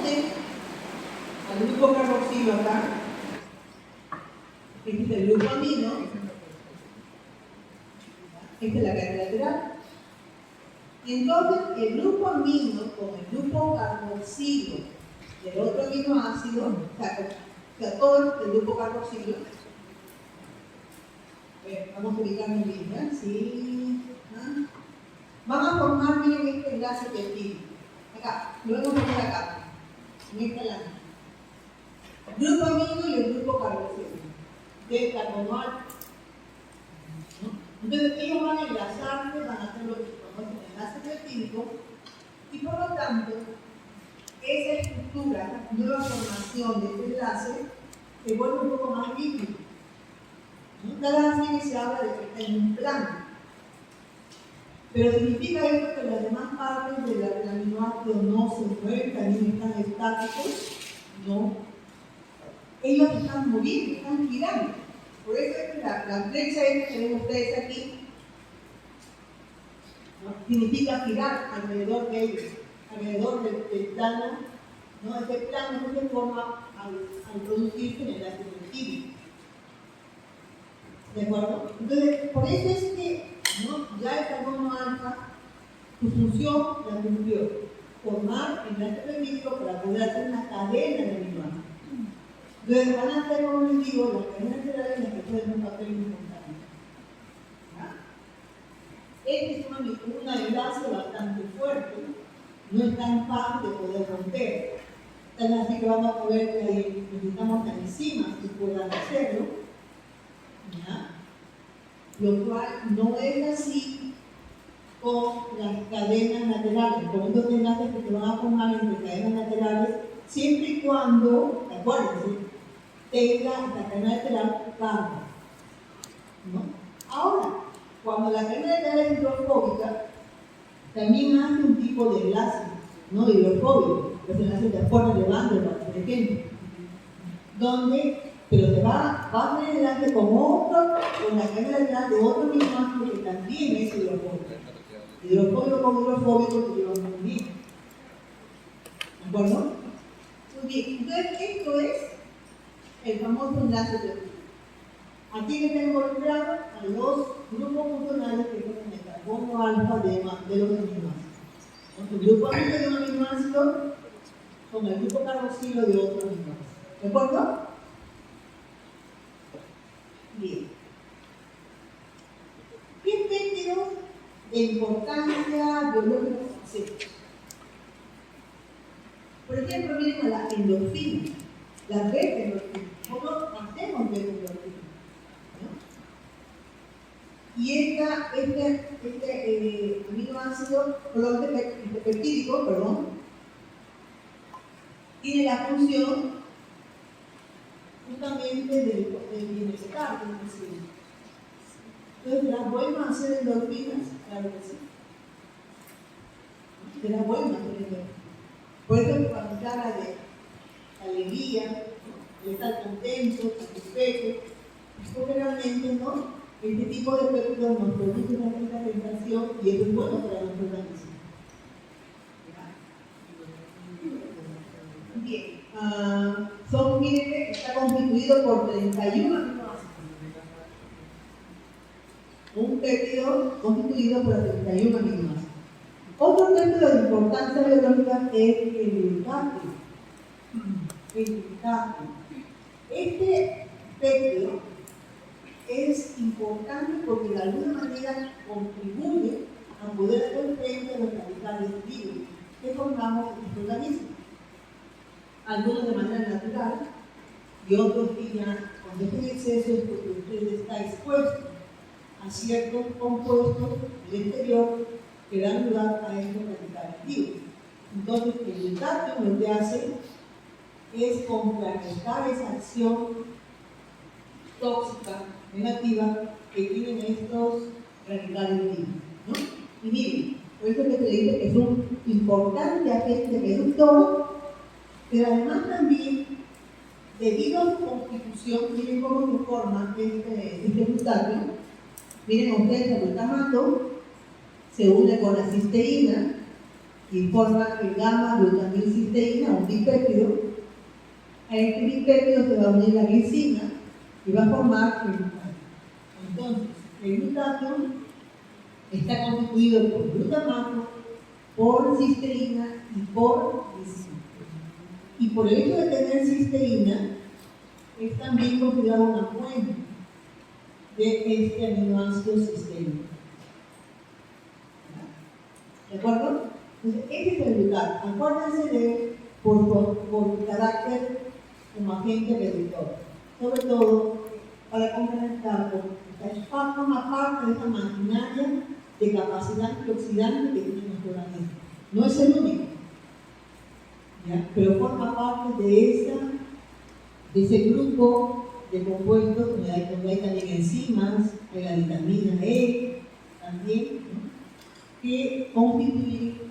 une al grupo carboxilo acá, este es el grupo amino, esta es la cadena lateral. Y entonces el grupo amino con el grupo carboxilo del otro aminoácido, o sea, todo el grupo carboxilo, vamos a ubicarnos bien, ¿ya? Sí. ¿Ah? Van a formar, miren, este enlace peptídico. Acá, lo vamos a poner acá, en esta lámina. El grupo amino y el grupo carboxilo, del carbono alfa. ¿No? Entonces, ellos van a enlazarse, van a hacer lo que se conoce el enlace peptídico, y por lo tanto, esa estructura, nueva formación de este enlace, se vuelve un poco más líquido. Cada vez que se habla de que está en un plano. Pero significa esto que las demás partes del aminoácido no se mueven, también están estáticos. No. Ellos están moviendo, están girando. Por eso es que la flecha esta que ven ustedes aquí, ¿no? Significa girar alrededor de ellos, alrededor del plano, ¿no? Este plano no se forma al producirse en el enlace peptídico. ¿De acuerdo? Entonces, por eso es que, ¿no? Ya el carbono alfa, su función la cumplió, formar enlace peptídico para poder hacer una cadena de aminoácidos. Entonces van a ser, como les digo, las cadenas laterales las que juegan un papel importante. Este es un enlace bastante fuerte, no es tan fácil de poder romper. Tal así que vamos a ver que necesitamos enzimas que puedan hacerlo. ¿Ya? Lo cual no es así con las cadenas laterales, con estos enlaces que se van a formar entre cadenas laterales, siempre y cuando, acuérdense, tenga la cadena lateral carga. ¿No? Ahora, cuando la cadena lateral es hidrofóbica, también hace un tipo de enlace, ¿no? Hidrofóbico, los enlaces de Forster de Vanderbilt, por ejemplo, donde pero se va a hacer enlace con la cadena lateral de otro aminoácido que también es hidrofóbico. Hidrofóbico con hidrofóbico se llevan muy bien. ¿De acuerdo? Muy bien, entonces esto es el famoso enlace peptídico. Aquí está involucrado a los grupos funcionales que son el carbono alfa de los aminoácidos. El grupo amino de un aminoácido con el grupo carboxilo de otro aminoácido. ¿De acuerdo? Bien. ¿Qué péptidos de importancia biológica existen? Por ejemplo, miren a la endorfina, la beta-endorfina. ¿Cómo hacemos beta-endorfina? ¿No? Y este aminoácido, peptídico, tiene la función justamente del bienestar del paciente. Entonces, ¿será bueno hacer endorfinas? Claro que sí. Será bueno hacer endorfinas. Por eso, cuando se habla de alegría, de estar contento, satisfecho, porque realmente, ¿no? Este tipo de péptidos nos produce una cierta sensación y eso es bueno para nuestro organismo. Bien. Miren, está constituido por 31 aminoácidos. Un péptido constituido por 31 aminoácidos. Otro péptido de importancia biológica es el glutatión. Este péptido es importante porque de alguna manera contribuye a poder hacer frente a los radicales libres que formamos en nuestro organismo. Algunos de manera natural y otros que ya cuando está en exceso es porque usted está expuesto a ciertos compuestos del exterior que dan lugar a estos radicales libres. Entonces, el glutatión lo que hace es complementar esa acción tóxica, negativa, que tienen estos radicales libres, ¿no? Y miren, por eso que se dice que es un importante agente reductor, pero además también, debido a su constitución, miren cómo se forma este glutatión. Miren ustedes, el glutamato se une con la cisteína y forma el gamma-glutamilcisteína, un dipéptido. A este dipéptido se va a unir la glicina y va a formar el glutatión. Entonces, el glutatión está constituido por glutamato, por cisteína y por glicina. Y por el hecho de tener cisteína, es también considerado una fuente de este aminoácido cisteína. ¿De acuerdo? Entonces, este es el glutato. Acuérdense de él por carácter como agente reductor. Sobre todo para complementar, porque forma parte de esta maquinaria de capacidad antioxidante que tiene nuestro organismo. No es el único, ¿ya? Pero forma parte de ese grupo de compuestos donde hay también enzimas, hay la vitamina E también, ¿no? Que constituyen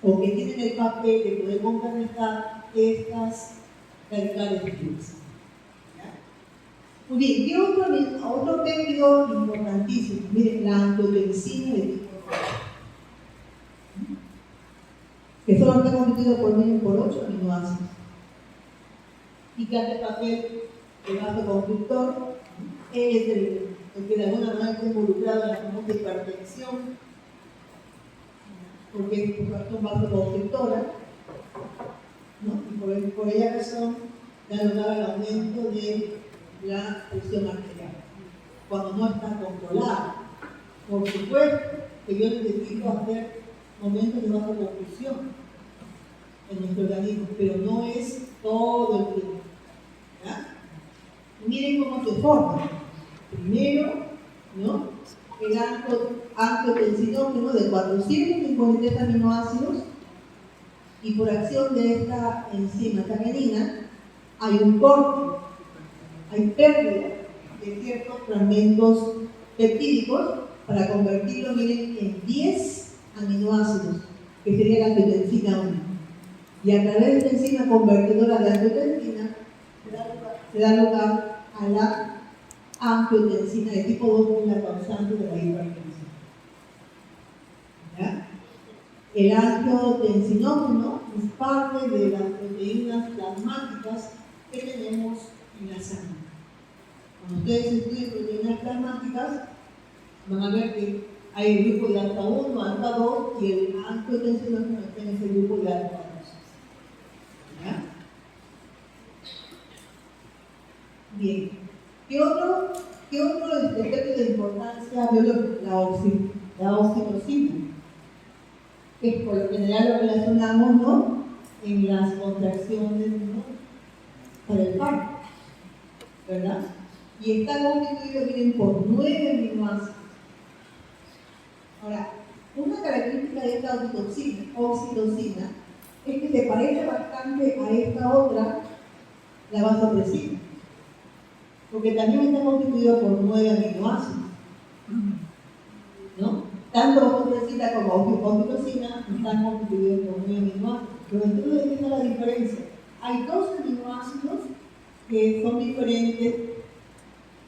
o que tienen el papel de poder complementar estas radicales libres. Muy bien, ¿qué otro péptido importantísimo? Miren, la angiotensina de tipo 4, que solo está constituido por 8 aminoácidos y que hace el papel de vasoconstrictor. Él es el que de alguna manera está involucrado en la famosa hipertensión, porque es una vasoconstrictora, ¿no? Y por ella razón da lugar al aumento de la presión arterial cuando no está controlada. Por supuesto que yo necesito hacer momentos de vasoconstricción en nuestro organismo, pero no es todo el tiempo, ¿ya? Miren cómo se forma. Primero, ¿no? El angiotensinógeno de 453 aminoácidos, y por acción de esta enzima, esta renina, hay un corte, hay pérdida de ciertos fragmentos peptídicos para convertirlo, miren, en 10 aminoácidos, que sería la angiotensina 1. Y a través de esta enzima convertidora de angiotensina se da lugar a la angiotensina de tipo 2, que es la causante de la hipertensión. ¿Ya? El angiotensinógeno es parte de las proteínas plasmáticas que tenemos en la sangre. Cuando ustedes estudian proteínas plasmáticas, van a ver que hay el grupo de alfa 1, alfa 2 y el angiotensinógeno está en ese grupo de alfa 2. ¿Ya? Bien. ¿Qué otro efecto de importancia biológica? La oxitocina, que por lo general lo relacionamos, ¿no?, en las contracciones, ¿no?, para el parto, ¿verdad? Y está constituido, miren, por 9 aminoácidos. Ahora, una característica de esta oxitocina es que se parece bastante a esta otra, la vasopresina, porque también está constituido por 9 aminoácidos, ¿no? Tanto vasopresina como oxitocina están constituidos por 9 aminoácidos. Pero entonces, ¿qué es la diferencia? Hay 2 aminoácidos que son diferentes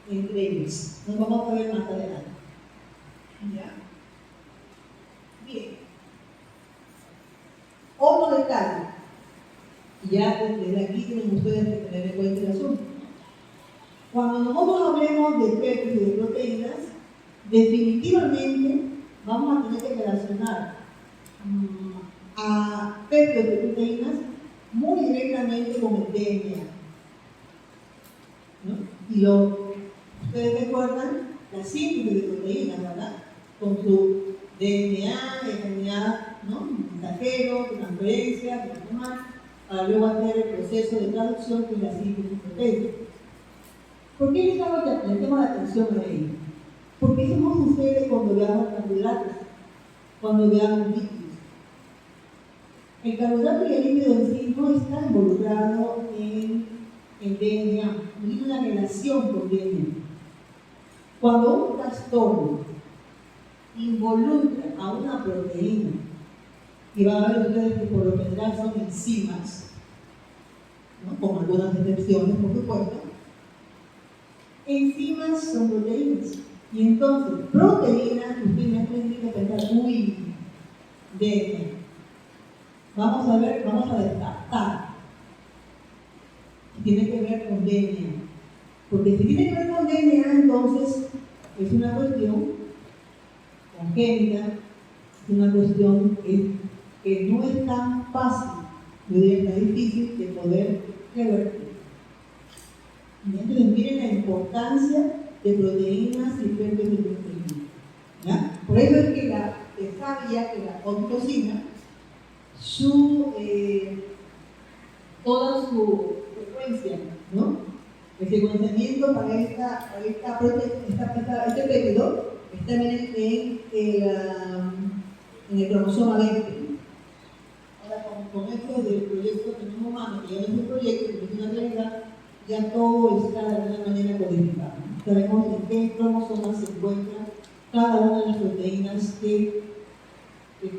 entre ellos. Nos vamos a ver más adelante. ¿Ya? Bien. Otro detalle. Y ya desde aquí tienen ustedes que tener en cuenta el asunto. Cuando nosotros hablemos de péptidos y de proteínas, definitivamente vamos a tener que relacionar a péptidos y proteínas muy directamente con el DNA, ¿no? Y ustedes recuerdan la síntesis de proteínas, ¿verdad? Con su DNA, RNA, ¿no?, mensajero, transferencia, para luego hacer el proceso de traducción que es la síntesis proteica. ¿Por qué les hago que prestemos atención a ello? Porque eso no sucede cuando veamos carbohidratos, cuando veamos líquidos. El carbohidrato y el líquido en sí no está involucrado en el DNA, no tiene una relación con DNA. Cuando un trastorno involucra a una proteína, y van a ver ustedes que por lo general son enzimas, ¿no?, con algunas excepciones, por supuesto. Enzimas son proteínas, y entonces proteínas, ustedes me que pensar, uy, DNA. Vamos a ver, vamos a descartar. Tiene que ver con DNA. Porque si tiene que ver con DNA, entonces es una cuestión congénita, es una cuestión que no es tan fácil, yo diría tan difícil de poder revertir. Entonces miren la importancia de proteínas y fuentes de proteínas. ¿Ya? Por eso es que se sabía que la oxitocina, toda su frecuencia, ¿no? El secuenciamiento para este péptido está en el cromosoma 20. Ahora, con esto del proyecto Genoma Humano, que ya no es un proyecto, que es una realidad, ya todo está de alguna manera codificado. Sabemos en qué cromosomas se encuentra cada una de las proteínas que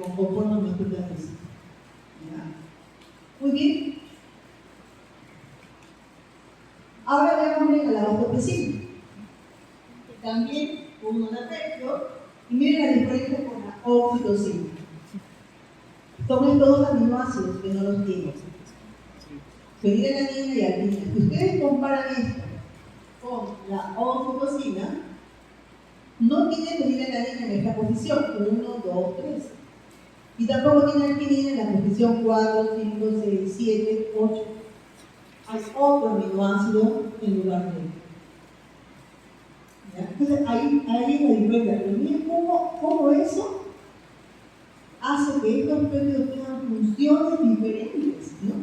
conforman nuestro organismo. Muy bien. Ahora veamos a la vasopresina. También un monotercio, y miren la diferencia con la oxitocina. Son estos dos aminoácidos que no los tienen. Fenilalanina y arginina. Si ustedes comparan esto con la oxitocina, no tiene fenilalanina en esta posición, 1, 2, 3. Y tampoco tiene arginina en la posición 4, 5, 6, 7, 8. Hay otro aminoácido en lugar de él. Entonces ahí es la diferencia. Pero miren cómo eso hace que estos péptidos tengan funciones diferentes, ¿no?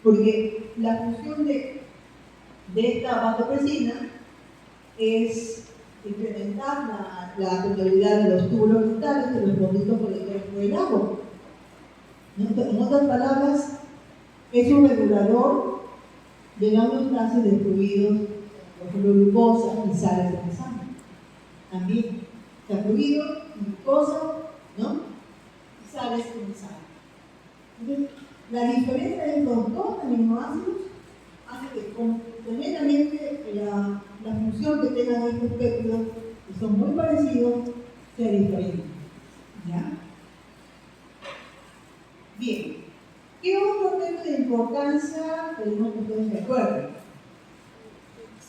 Porque la función de esta vasopresina es incrementar la permeabilidad de los túbulos vitales de los conductos colectores por el agua. En otras palabras, es un regulador de la homeostasis de fluidos, por ejemplo, glucosa y sales de la sangre. También, o sea, fluido, glucosa, ¿no? Y sales de la sangre. Entonces, la diferencia de estos dos aminoácidos hace que complementariamente la función que tengan estos péptidos, que son muy parecidos, sea diferente. ¿Ya? Bien. ¿Qué otro tema de importancia tenemos que ustedes recuerden?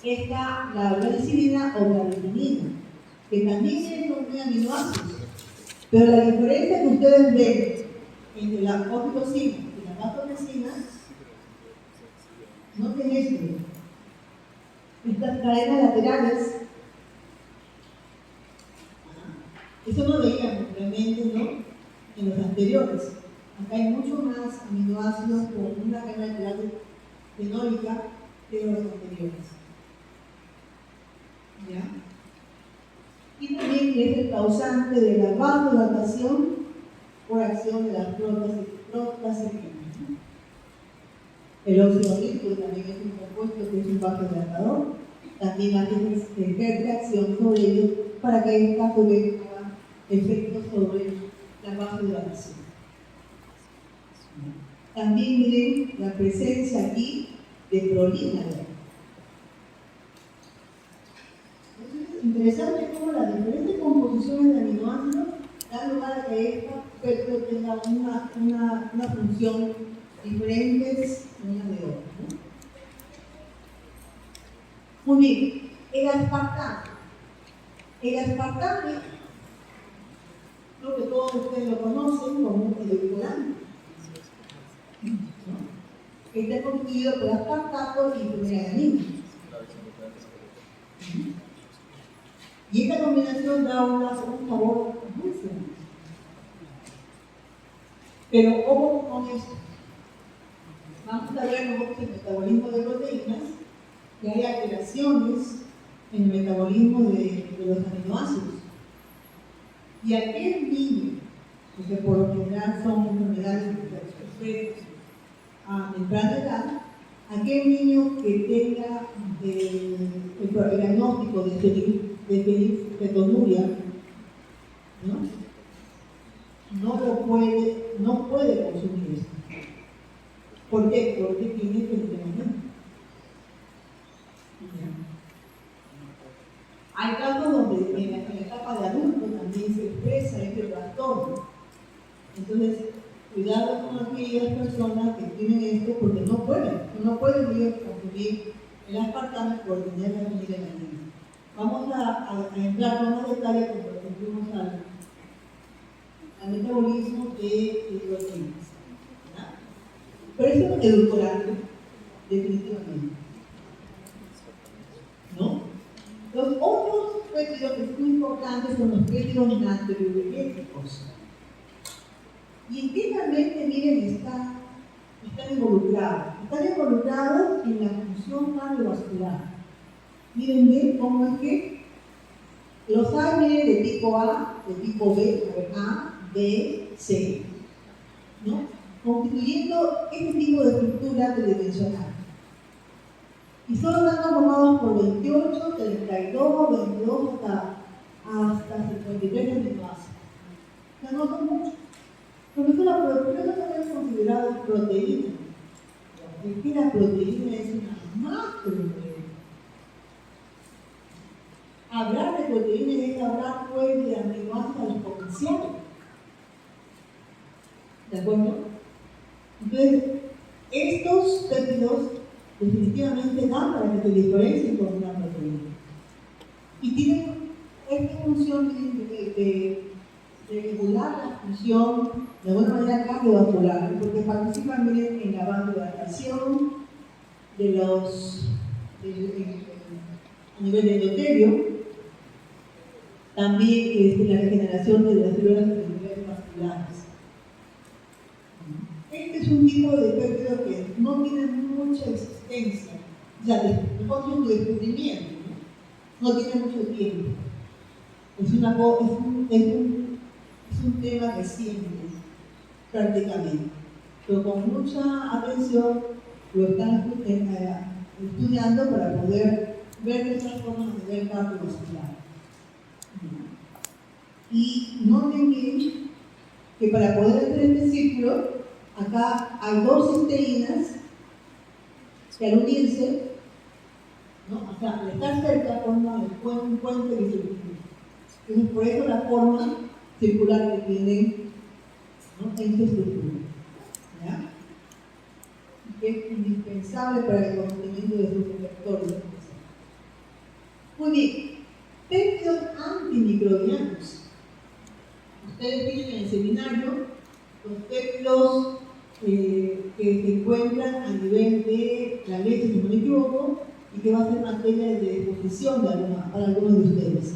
Está la glicina o la glutamina, que también tienen un aminoácidos, pero la diferencia que ustedes ven entre la oxitocina y la vasopresina no tiene esto. Estas cadenas laterales, eso no veíamos realmente, ¿no? En los anteriores. Acá hay mucho más aminoácidos con una cadena lateral fenólica que los anteriores. ¿Ya? Y también es el causante de la vasodilatación por acción de las prostaglandinas. El óxido nítrico también es un compuesto que es un vasodilatador. También hace ejercer acción sobre ellos para que esta haga efectos sobre la vasodilatación. También miren la presencia aquí de prolina. Es interesante cómo las diferentes composiciones de aminoácidos dan lugar a que esta péptido tenga una función diferentes una de otra, ¿no? Muy bien, el aspartame. El aspartame, creo que todos ustedes lo conocen como un edulcorante, ¿no? Está constituido por aspartato y fenilalanina. Y esta combinación da un sabor dulce. Pero ojo con esto. Vamos a ver luego el metabolismo de proteínas, que hay alteraciones en el metabolismo de los aminoácidos. Y aquel niño, porque por lo general son enfermedades a temprana edad, aquel niño que tenga el diagnóstico de fetonuria, no puede consumir esto. ¿Por qué? Porque tiene fenilalanina. Hay casos donde en la etapa de adulto también se expresa Entonces, cuidado con aquellas personas que tienen esto porque no pueden ellos consumir el aspartame por tener la fenilalanina. Vamos a entrar con más detalle cuando concluimos al metabolismo de proteínas. Pero eso es edulcorante, definitivamente. ¿No? Los otros péptidos que son muy importantes son los péptidos natriuréticos. Y internamente, miren, están involucrados. Están involucrados en la función cardiovascular. Miren bien cómo es que los hay, miren, de tipo A, de tipo B, A, B, C, ¿no? Constituyendo este tipo de estructura tridimensional. Y solo están conformados por 28, 32, 22 hasta 53 aminoácidos. O sea, no son muchos. Por eso también es considerado proteína. Es que la proteína es una macroproteína. Hablar de proteína es hablar pues de aminoácidos potenciales. ¿De acuerdo? Entonces, estos péptidos definitivamente dan para que se diferencien con una proteína. Y tienen esta función de regular la función de alguna manera cardiovascular, porque participan bien en la vasodilatación a nivel de endotelio, también la regeneración de las células vasculares. Este es un tipo de péptido que no tiene mucha existencia, o sea, después de su descubrimiento, no tiene mucho tiempo. Es un tema reciente, prácticamente, pero con mucha atención lo están estudiando para poder ver estas formas a nivel cardiovascular. Y noten bien que para poder hacer este círculo, acá hay dos cisteínas que al unirse, ¿no? O sea, al estar cerca forman un puente disolutivo. Entonces, por eso la forma circular que tienen, ¿no?, en su estructura. ¿Ya? Que es indispensable para el conocimiento de sus receptores. Muy bien, péptidos antimicrobianos. Ustedes tienen en el seminario los péptidos que se encuentran a nivel de la leche, si no me equivoco, y que va a ser materia de exposición para algunos de ustedes.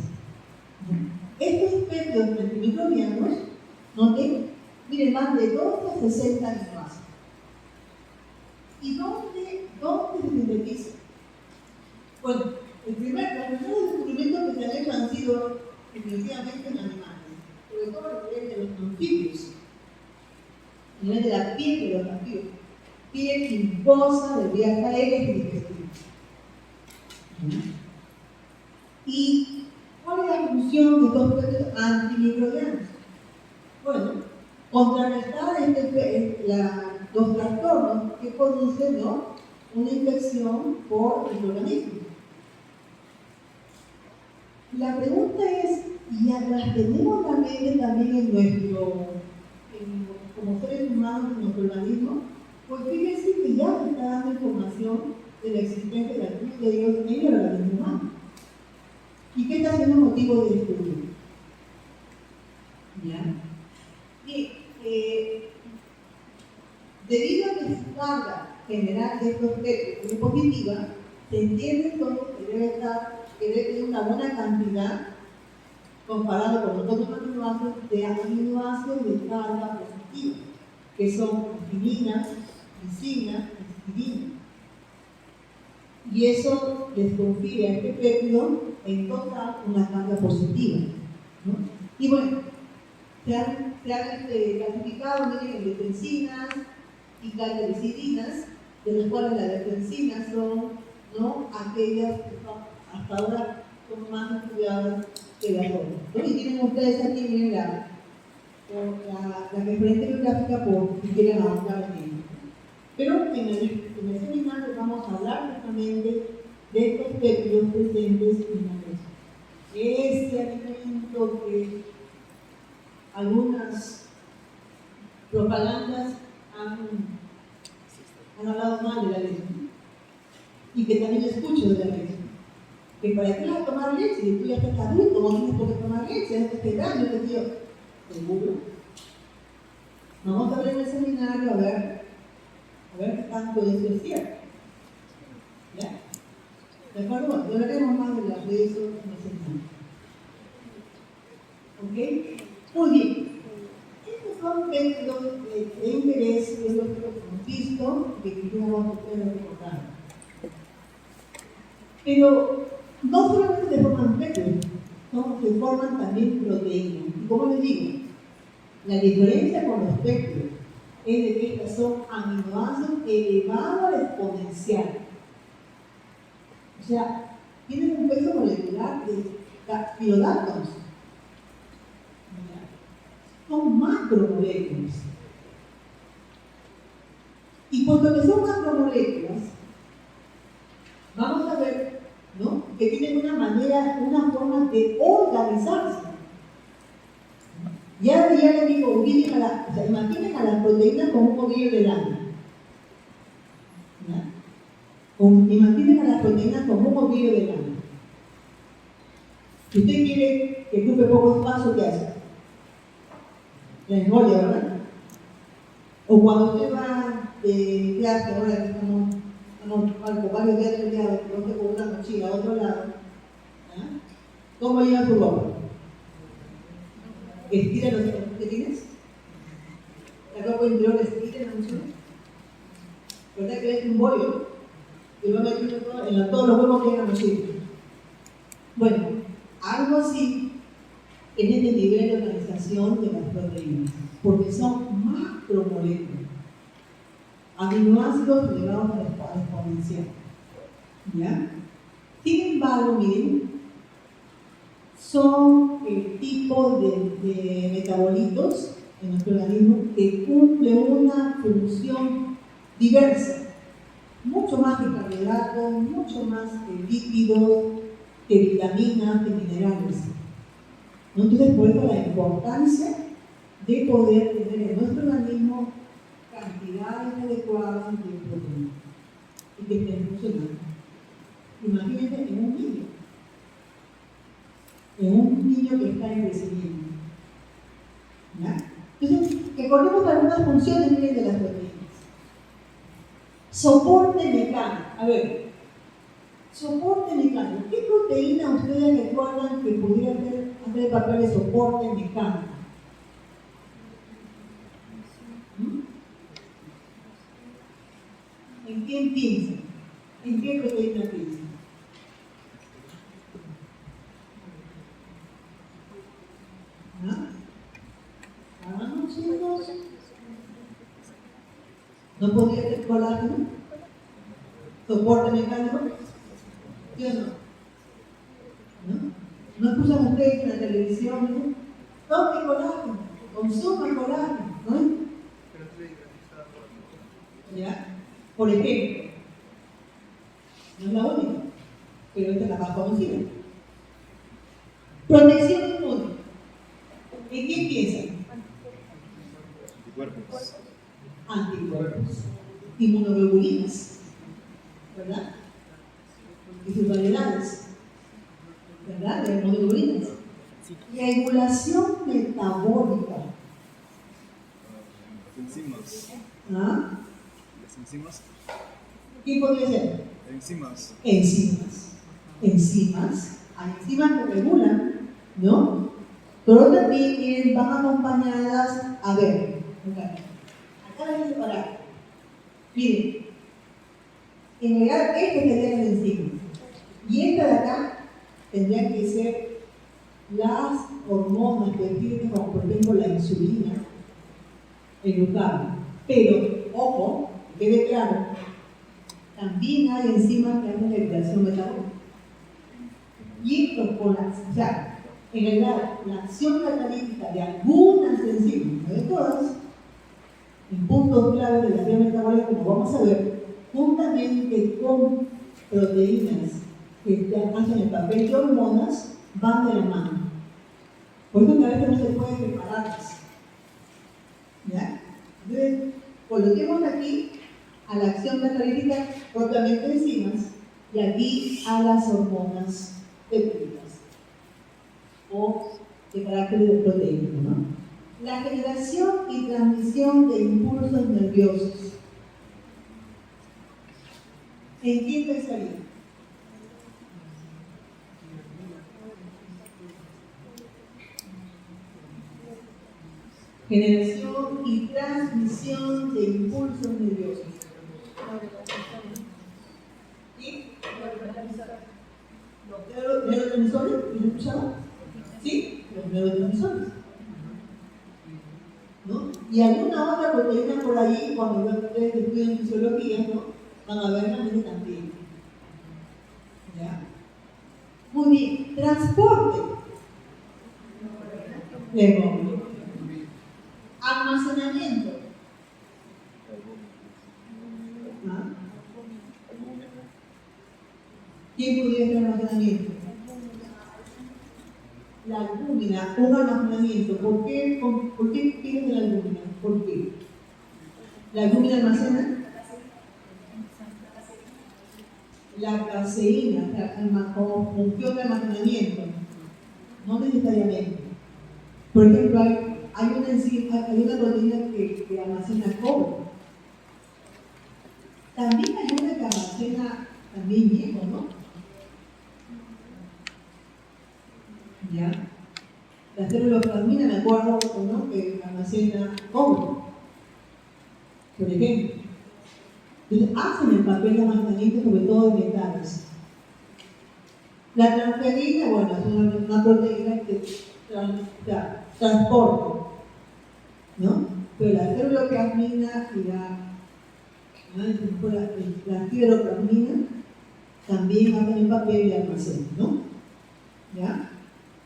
Estos péptidos antimicrobianos, noten, miren, van de 2 a 60 aminoácidos. ¿Y dónde se sintetizan? Bueno, los primeros descubrimientos que se han hecho han sido definitivamente en animales, sobre todo a nivel de los anfibios, a nivel de la piel de los anfibios, piel pulposa de vías aéreas y digestivas. ¿Y cuál es la función de estos péptidos antimicrobianos? Bueno, contrarrestar los trastornos que producen, ¿no?, una infección por el organismo. La pregunta es, ¿y las tenemos también en como seres humanos en nuestro organismo? Pues fíjense que ya se está dando información de la existencia de algunos de ellos en el organismo humano. ¿Y qué está siendo motivo de estudio? ¿Ya? Y debido a que su carga general de estos péptidos es positiva, se entiende entonces que debe tener una buena cantidad comparado con los otros aminoácidos de carga positiva, que son arginina, lisina, histidina. Y eso les confiere a este péptido en total una carga positiva, ¿no? Y bueno, se han clasificado, miren, en defensinas y galdericidinas, de las cuales las defensinas son, ¿no?, aquellas que son, hasta ahora son más estudiadas que las otras, ¿no? Y tienen ustedes aquí, miren, la referencia bibliográfica por si quieren avanzar en ello. Pero en el seminario vamos a hablar justamente de estos péptidos presentes en la leche. Este alimento que algunas propagandas han hablado mal de la leche, y que también escucho de la leche. Que para qué vas a tomar leche, y tú ya estás adulto, no tienes por qué tomar leche, ya estás grande, te digo, ¿seguro? Vamos a ver en el seminario a ver qué tanto eso es cierto. ¿Ya? ¿De acuerdo? Hablaremos más de las redes en el seminario. ¿Ok? Muy bien. Estos son textos de interés, que es lo que hemos visto, que quisiéramos recordar. Pero no solamente se forman féculas, se forman también proteínas. Y como les digo, la diferencia con los féculos es de que estas son aminoácidos elevados al exponencial. O sea, tienen un peso molecular de kilodátonos. Son macromoléculas. Y puesto que son macromoléculas, vamos a ver, ¿no?, que tienen una forma de organizarse. Ya le digo, imaginen a las proteínas como un ovillo de lana. Imaginen a las proteínas como un ovillo de lana. Si usted quiere que ocupe poco espacio, ¿qué hace? La enrolla, ¿verdad? O cuando usted va de viaje, ahora que estamos con varios días de viaje, no sé, con una mochila a otro lado, ¿cómo lleva su ropa? ¿Estira los calcetines? ¿La ropa interior estira en la mochila? ¿Verdad que es un bollo? Y va metiendo en todos los huevos que hay en la mochila. Bueno, algo así es este nivel de organización de las proteínas, porque son macromoléculas, aminoácidos elevados al exponencial. ¿Ya? Sin embargo, miren, son el tipo de metabolitos en nuestro organismo que cumple una función diversa, mucho más que carbohidratos, mucho más que lípidos, que vitaminas, que minerales. Entonces, por eso la importancia de poder tener en nuestro organismo cantidades adecuadas de proteínas y que estén funcionando. Imagínense en un niño que está en crecimiento. ¿Ya? Entonces, recordemos algunas funciones de las proteínas. Soporte mecánico. A ver, soporte mecánico. ¿Qué proteína ustedes recuerdan que pudiera hacer el papel de soporte mecánico? ¿En quién piensan? ¿En qué proteína piensan? ¿No, chicos? ¿No podría ser colágeno? ¿Soporte mecánico? ¿Sí o no? ¿No escuchan ustedes en la televisión? Tome colágeno, consuma colágeno, ¿no? ¿Ya? Por ejemplo, no es la única, pero esta es la más conocida. Protección inmune. ¿En qué piensan? Anticuerpos. Anticuerpos. Inmunoglobulinas, ¿verdad? Y sus variedades, ¿verdad? De inmunoglobulinas. Regulación metabólica. Enzimas. ¿Ah? Las enzimas. ¿Qué podría ser? Enzimas. Enzimas. Hay enzimas que regulan, ¿no? Pero también van acompañadas, a ver, acá voy a separar. Miren, en realidad este sería las enzimas. Y esta de acá tendría que ser las hormonas que tienen, como por ejemplo la insulina, el glucagón. Pero, ojo, que quede claro, también hay enzimas que hacen regulación metabólica. Y esto con o sea, en realidad, la acción catalítica de algunas enzimas, no de todas, en puntos claves de la acción metabólica, como vamos a ver, juntamente con proteínas que hacen el papel de hormonas, van de la mano. Por eso que a veces no se pueden prepararlas. ¿Ya? Entonces, coloquemos aquí a la acción catalítica propiamente de enzimas y aquí a las hormonas péptidas o de carácter proteínico, ¿no? La generación y transmisión de impulsos nerviosos. ¿En quién pensaría? Generación y transmisión de impulsos nerviosos. ¿Sí? ¿Los neurotransmisores? ¿Lo escuchado? ¿Sí? Los neurotransmisores. ¿No? Y alguna otra proteína por ahí, cuando ustedes estudian fisiología, ¿no? Van a ver también también. ¿Ya? Muy bien. Transporte. Luego. Almacenamiento. ¿Ah? ¿Quién podría hacer almacenamiento? La albúmina, un almacenamiento. ¿Por qué tienes la albúmina? ¿Por qué? ¿La albúmina almacena? La caseína, como función de almacenamiento. No necesariamente. Por ejemplo, hay una proteína que almacena cobre. También hay una que almacena también hierro, ¿no? ¿Ya? La ceruloplasmina, me acuerdo, ¿no? Que almacena cobre, por ejemplo. Entonces, hacen el papel de almacenamiento sobre todo de metales. La transferina, bueno, es una proteína que transporte, ¿no? Pero la ceruloplasmina y la fibroplasmina también hacen el papel de almacén, ¿no? ¿Ya?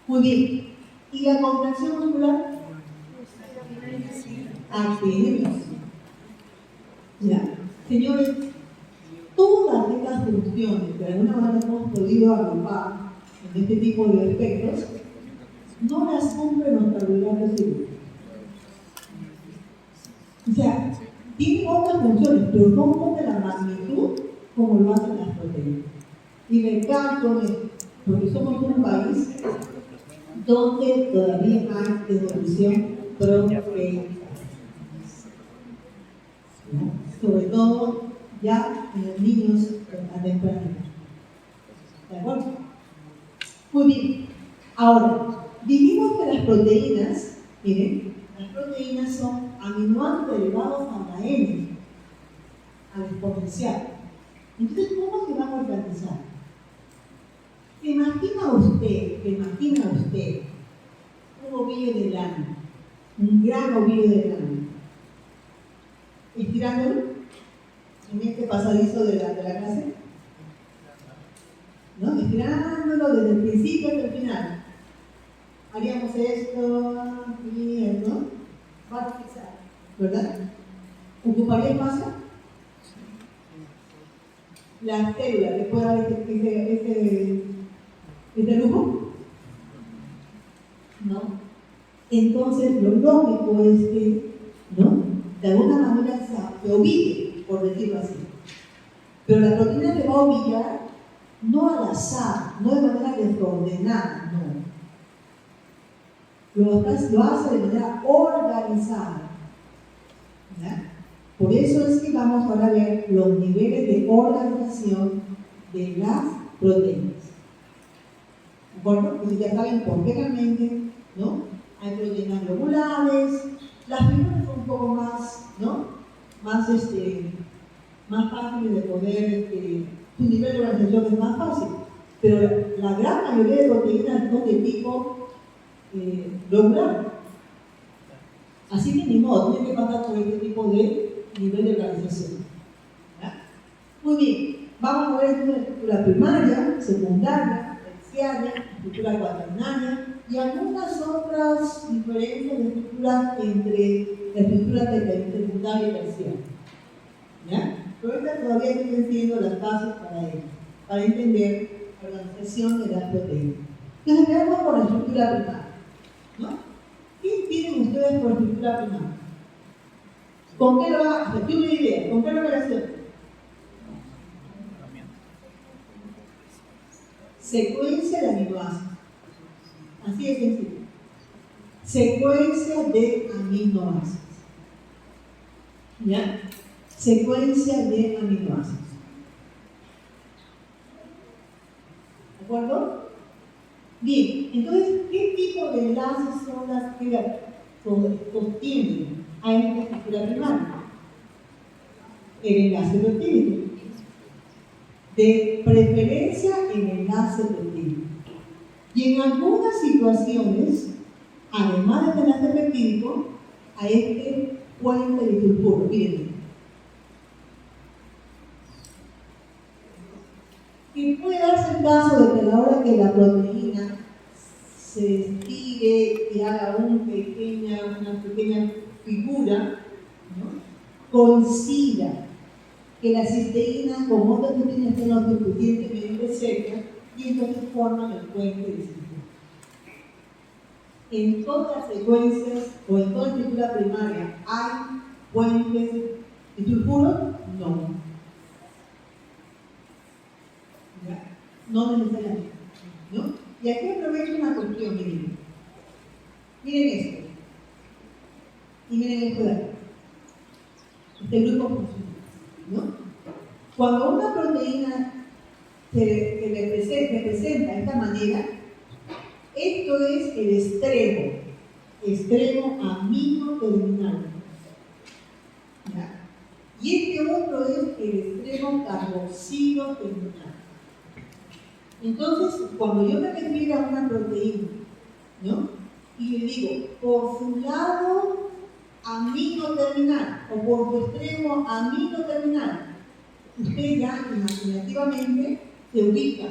Muy bien. ¿Y la contracción muscular? Actividad. ¿Ya? Señores, todas estas funciones que de alguna manera hemos podido agrupar en este tipo de aspectos, no las cumplen los carbohidratos cirujanos. O sea, tienen otras funciones, pero no con la magnitud como lo hacen las proteínas. Y recalco esto, porque somos un país donde todavía hay desnutrición proteica. ¿No? Sobre todo ya en los niños a temprana edad. ¿De acuerdo? Muy bien. Ahora, dijimos que las proteínas, miren, las proteínas son aminoácidos elevados a la N, al exponencial. Entonces, ¿cómo se van a organizar? ¿Se imagina usted un ovillo de lana, un gran ovillo de lana, estirándolo en este pasadizo de la clase? ¿No? Estirándolo desde el principio hasta el final. Haríamos esto y esto, ¿no? ¿Verdad? ¿Ocuparía espacio? La célula que pueda dar este lujo. ¿No? Entonces, lo lógico es que, ¿no? De alguna manera se oville, por decirlo así. Pero la proteína se va a ovillar no al azar, no de manera desordenada, no. Lo hace de manera organizada. ¿Ya? Por eso es que vamos ahora a ver los niveles de organización de las proteínas. ¿De acuerdo? Pues ya saben por qué realmente, ¿no? Hay proteínas globulares, las primeras son un poco más, ¿no? Más fáciles de poder, su nivel de organización es más fácil. Pero la gran mayoría de proteínas son de tipo globular. Así que ni modo, tiene que pasar por este tipo de nivel de organización. ¿Ya? Muy bien, vamos a ver una estructura primaria, secundaria, terciaria, estructura cuaternaria y algunas otras diferencias de estructura entre la estructura secundaria y terciaria. ¿Ya? Pero estas todavía siguen siendo las bases para entender la organización de las proteínas. Entonces, veamos con la estructura primaria, ¿no? ¿Qué tienen ustedes por estructura primaria? ¿Con qué lo hago? Aquí una idea. ¿Con qué lo relaciono? Secuencia de aminoácidos. Así de sencillo. Secuencia de aminoácidos. ¿Ya? Secuencia de aminoácidos. ¿De acuerdo? Bien, entonces, ¿qué tipo de enlaces son las que contienen a esta estructura primaria? El enlace peptídico. De preferencia el enlace peptídico. Y en algunas situaciones, además del enlace peptídico, a este puente de sulfuro. Miren. Y puede darse el caso de que a la hora que la proteína se estire y haga una pequeña figura, ¿no? Coincida que la cisteína con otras proteínas estén lo suficientemente cerca y entonces forman el puente de sulfuro. En todas las secuencias o en toda la estructura primaria hay puentes de sulfuro, no. No necesariamente, ¿no? Y aquí aprovecho una cuestión, miren. Miren esto. Y miren esto de aquí. Este grupo funcional, ¿no? Cuando una proteína se representa de esta manera, esto es el extremo amino terminal. ¿Ya? Y este otro es el extremo carboxilo terminal. Entonces, cuando yo me refiero a una proteína, ¿no? Y le digo, por su lado amino terminal o por su extremo amino terminal, usted ya imaginativamente se ubica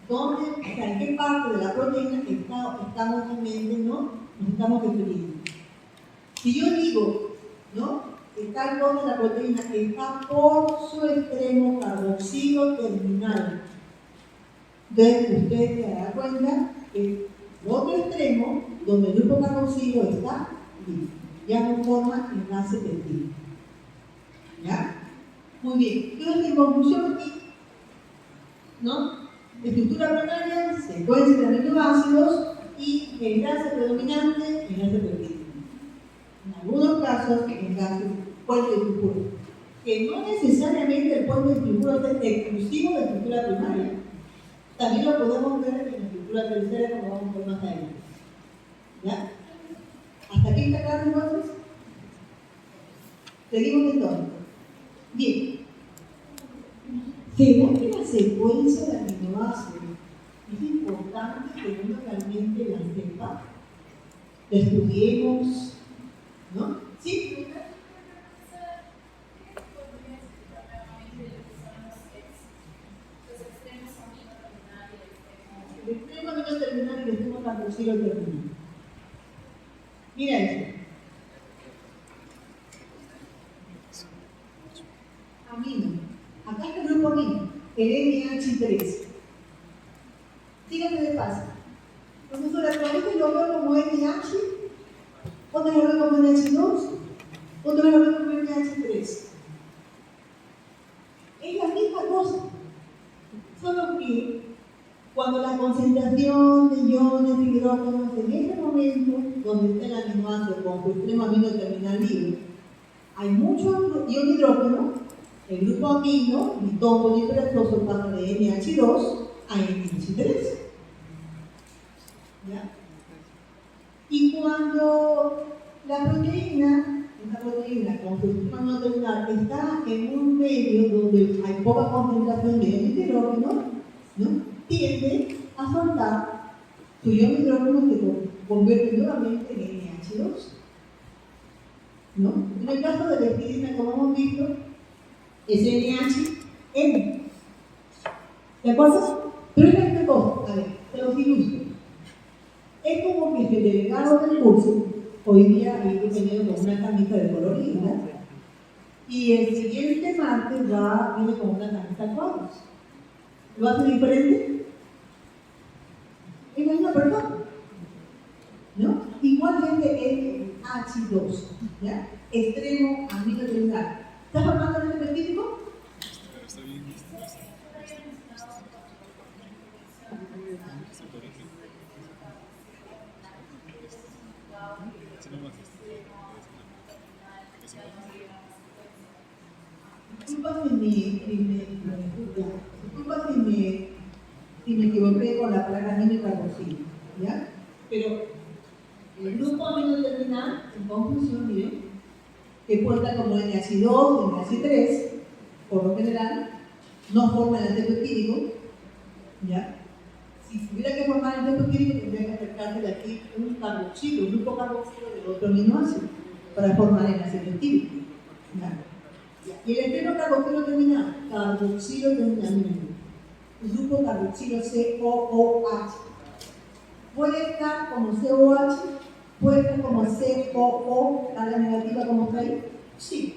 dónde, o sea, en qué parte de la proteína estamos realmente, ¿no? Nos estamos refiriendo. Si yo digo, ¿no? Que tal cosa de la proteína está por su extremo carboxilo terminal, entonces usted se dará cuenta que el otro extremo, donde el grupo carboxilo está libre, ya no forma enlace peptídico. ¿Ya? Muy bien. Entonces, en conclusión aquí, ¿no? Estructura primaria, secuencia de aminoácidos y enlace predominante, enlace peptídico. En algunos casos, enlace puente de sulfuro. Que no necesariamente el puente de sulfuro es exclusivo de estructura primaria. También lo podemos ver en la estructura tercera, como vamos a ver más adelante. ¿Ya? ¿Hasta aquí está claro entonces? Seguimos entonces. Bien. ¿Será que la secuencia de aminoácidos es importante que uno realmente la sepa? La estudiemos, ¿no? ¿Sí? El extremo amino terminal y el extremo carboxilo terminal. Mira esto. Amino. Acá está el grupo amino, el NH3. Dígame de paso. Profesora, ¿a veces lo veo como NH? ¿Otros lo veo como NH2? ¿Otros lo veo como NH3? Es la misma cosa. Solo que cuando la concentración de iones y hidrógenos en este momento, donde está el aminoácido con su extremo amino terminal libre, hay mucho ion hidrógeno, el grupo amino, litófono y peroxoso pasa de NH2 a NH3. ¿Ya? Y cuando la proteína, esta proteína con su extremo amino terminal está en un medio donde hay poca concentración de iones de hidrógeno, ¿no? Tiende a soltar su ion hidrógeno que se convierte nuevamente en NH2. ¿No? En el caso de la epidemia, como hemos visto, es NHN. ¿De acuerdo? Pero es esta cosa, a ver, se los ilustro. Es como que el delegado del curso, hoy día hay venido con una camisa de color lila, y el siguiente martes viene con una camisa a cuadros. ¿Lo hace diferente? Es la misma persona, ¿no? Igualmente H2, ¿ya? Extremo amino terminal. ¿Está formando el peptídico? Está bien. Disculpa si me equivoqué con la palabra aminocarboxilo, ¿ya? Pero el grupo amino terminal, en conclusión, miren, que cuenta como NH2, NH3, por lo general, no forma el antipeptídico, ¿ya? Si tuviera que formar el antipeptídico, tendría que acercarse de aquí un carboxilo, un grupo carboxilo del otro aminoácido, para formar el antipeptídico, ¿ya? Y el extremo carboxilo terminal, carboxilo terminal, el grupo carboxilo COOH. Puede estar como COH, puede estar como COO, carga negativa como está ahí. Sí,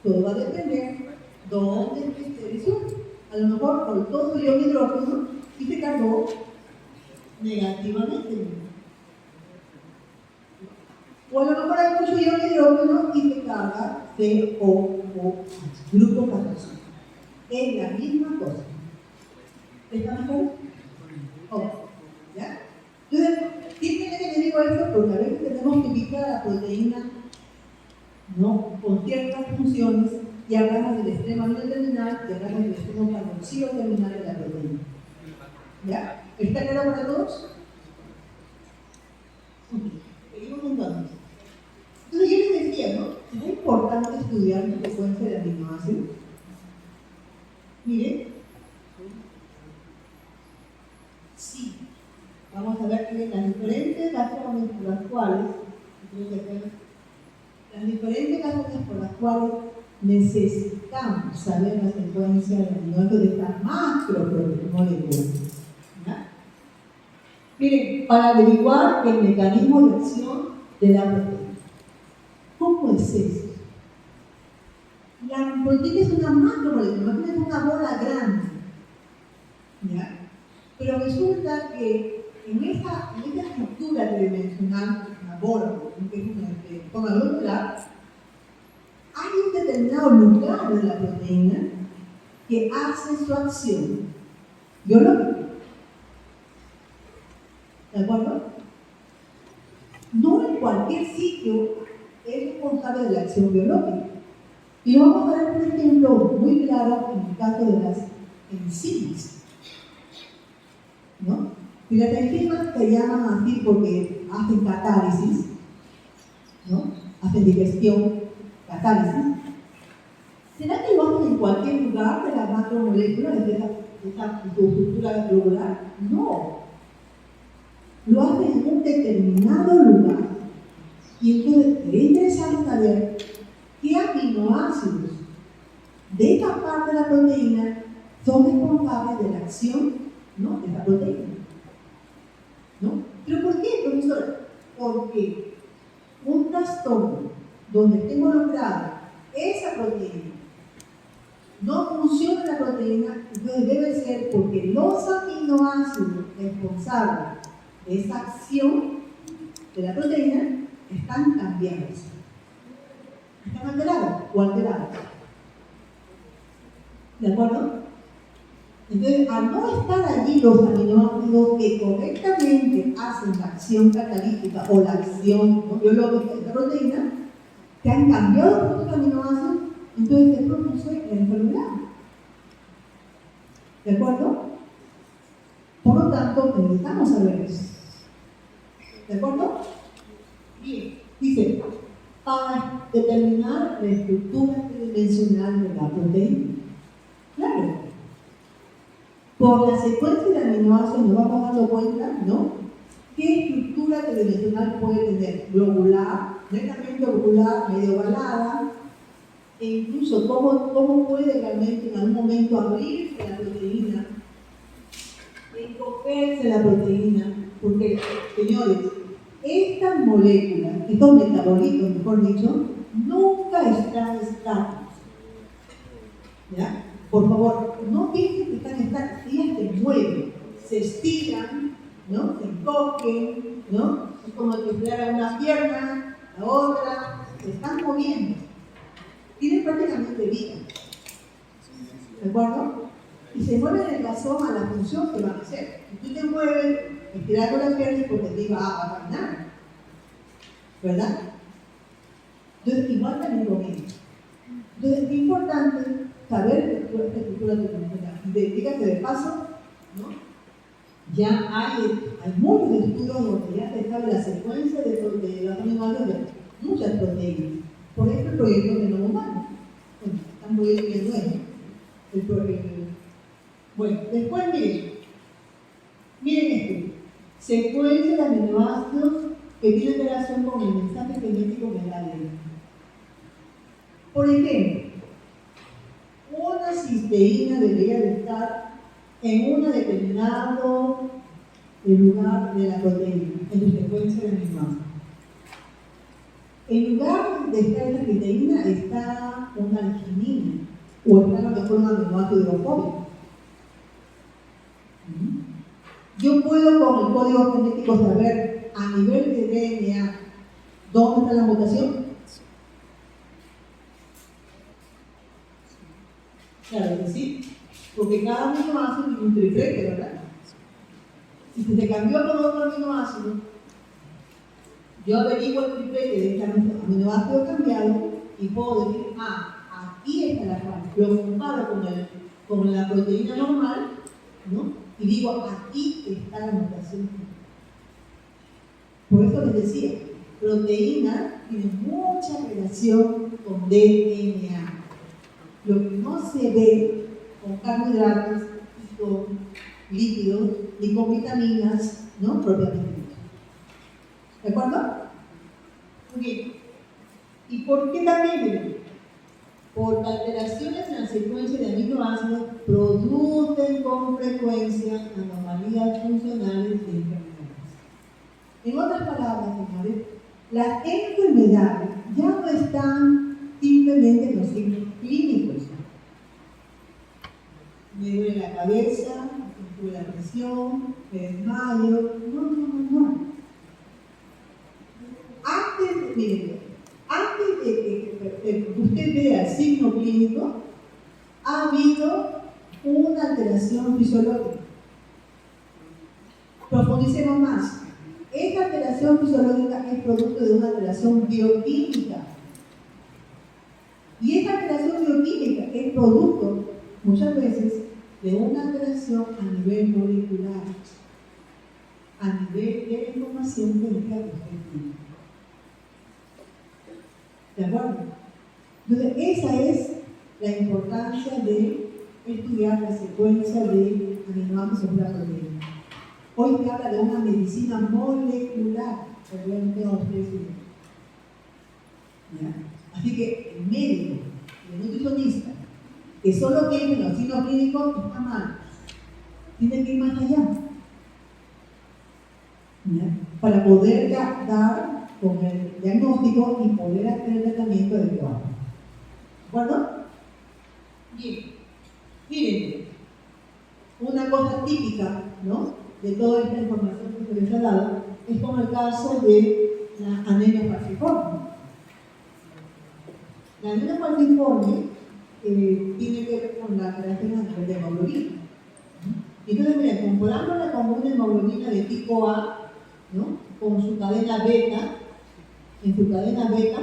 todo va a depender dónde esté el isótopo. A lo mejor por todo ion hidrógeno y se cargó negativamente. O a lo mejor hay mucho ion hidrógeno y se carga COOH, grupo carboxilo. Es la misma cosa. ¿Está mejor? ¿Ya? Entonces, siempre que digo esto, porque a veces tenemos que ubicar la proteína, ¿no?, con ciertas funciones, y hablamos del extremo amino terminal y hablamos del extremo carboxilo terminal de la proteína. ¿Ya? ¿Está claro para todos? Seguimos juntando. Entonces yo les decía, ¿no? Es importante estudiar la secuencia de aminoácidos. Miren. Sí. Vamos a ver que las diferentes razones por las cuales necesitamos saber la secuencia de aminoácidos de estas macromoléculas. ¿Ya? Miren, para averiguar el mecanismo de acción de la proteína. ¿Cómo es eso? La proteína es una macromolécula, no es una bola grande. ¿Ya? Pero resulta que en esta estructura tridimensional, una bola, que es una forma globular, hay un determinado lugar de la proteína que hace su acción biológica. ¿De acuerdo? No en cualquier sitio es responsable de la acción biológica. Y lo vamos a ver un ejemplo muy claro en el caso de las enzimas. ¿No? Y las enzimas se llaman así porque hacen catálisis, ¿no? Hacen digestión, catálisis. ¿Será que lo hacen en cualquier lugar de la macromolécula, de esa estructura globular? No. Lo hacen en un determinado lugar. Y entonces sería interesante saber qué aminoácidos de esta parte de la proteína son responsables de la acción, ¿no?, de la proteína. ¿No? ¿Pero por qué, profesora? Porque un trastorno donde esté involucrada esa proteína, no funciona la proteína, entonces debe ser porque los aminoácidos responsables de esa acción de la proteína están cambiados. ¿Están alterados o alterados? ¿De acuerdo? Entonces, al no estar allí los aminoácidos que correctamente hacen la acción catalítica o la acción, ¿no?, biológica de la proteína, que han cambiado los aminoácidos, entonces se produce la enfermedad. ¿De acuerdo? Por lo tanto, necesitamos saber eso. ¿De acuerdo? Bien, dice, para determinar la estructura tridimensional de la proteína. Claro. Por la secuencia de aminoácidos nos vamos dando cuenta, ¿no?, qué estructura tridimensional puede tener. Globular, netamente globular, medio ovalada, e incluso cómo puede realmente en algún momento abrirse la proteína, encogerse la proteína, porque, señores, estas moléculas, estos metabolitos, mejor dicho, nunca están estáticos. ¿Ya? Por favor, no piensen que están estáticas, ellas se mueven, se estiran, ¿no?, se encogen, ¿no? Es como que estirar una pierna, la otra, se están moviendo. Tienen prácticamente vida. ¿De acuerdo? Y se mueven en razón a la función que van a hacer. Si tú te mueves estirando las piernas porque te diga, va a caminar. ¿Verdad? Entonces, igual también lo mismo. Entonces, es importante saber esta estructura de comunidad. Y fíjate de paso, ¿no? Ya hay muchos estudios donde ya se sabe la secuencia de los animales de muchas proteínas. Por ejemplo, el proyecto de no humano. Bueno, están muy bien nuevo. Bueno, después miren esto. Secuencia de aminoácidos que tienen relación con el mensaje genético del ADN. Por ejemplo, una cisteína debería de estar en un determinado lugar de la proteína, en su secuencia de aminoácidos. En lugar de estar esta cisteína está una arginina, o está a lo mejor un aminoácido hidrofóbico. Yo puedo con el código genético saber a nivel de DNA dónde está la mutación. Claro que sí, porque cada aminoácido tiene un triplete, ¿verdad? Y si se cambió por otro aminoácido, yo averiguo el triplete de este aminoácido cambiado y puedo decir, aquí está la falla. Lo comparo con la proteína normal, ¿no? Y digo, aquí está la mutación. Por eso les decía, proteína tiene mucha relación con DNA. Lo que no se ve con carbohidratos, y con lípidos, ni con vitaminas, ¿no? Propiamente. ¿De acuerdo? Muy bien. ¿Y por qué también? Por alteraciones en la secuencia de aminoácidos producen con frecuencia anomalías funcionales de enfermedades. En otras palabras, señores, las enfermedades ya no están simplemente en los signos clínicos. Me duele la cabeza, me sube la presión, me desmayo. No. Antes de que usted vea el signo clínico, ha habido una alteración fisiológica. Profundicemos más. Esta alteración fisiológica es producto de una alteración bioquímica. Y esta alteración bioquímica es producto, muchas veces, de una alteración a nivel molecular, a nivel de la información genética que usted tiene. ¿De acuerdo? Entonces, esa es la importancia de estudiar la secuencia de aminoácidos de la proteína. Hoy se habla de una medicina molecular, seguramente a ustedes. Así que el médico, el nutricionista, que solo tiene los signos clínicos, está mal. Tiene que ir más allá. ¿Ya? Para poder dar con el diagnóstico y poder hacer el tratamiento adecuado. ¿De acuerdo? Bien. Miren, una cosa típica, ¿no?, de toda esta información que se les ha dado es como el caso de la anemia falciforme. La anemia falciforme tiene que ver con la creación de hemoglobina. Entonces, miren, comparándola con una hemoglobina de tipo A, ¿no?, con su cadena beta, en su cadena beta,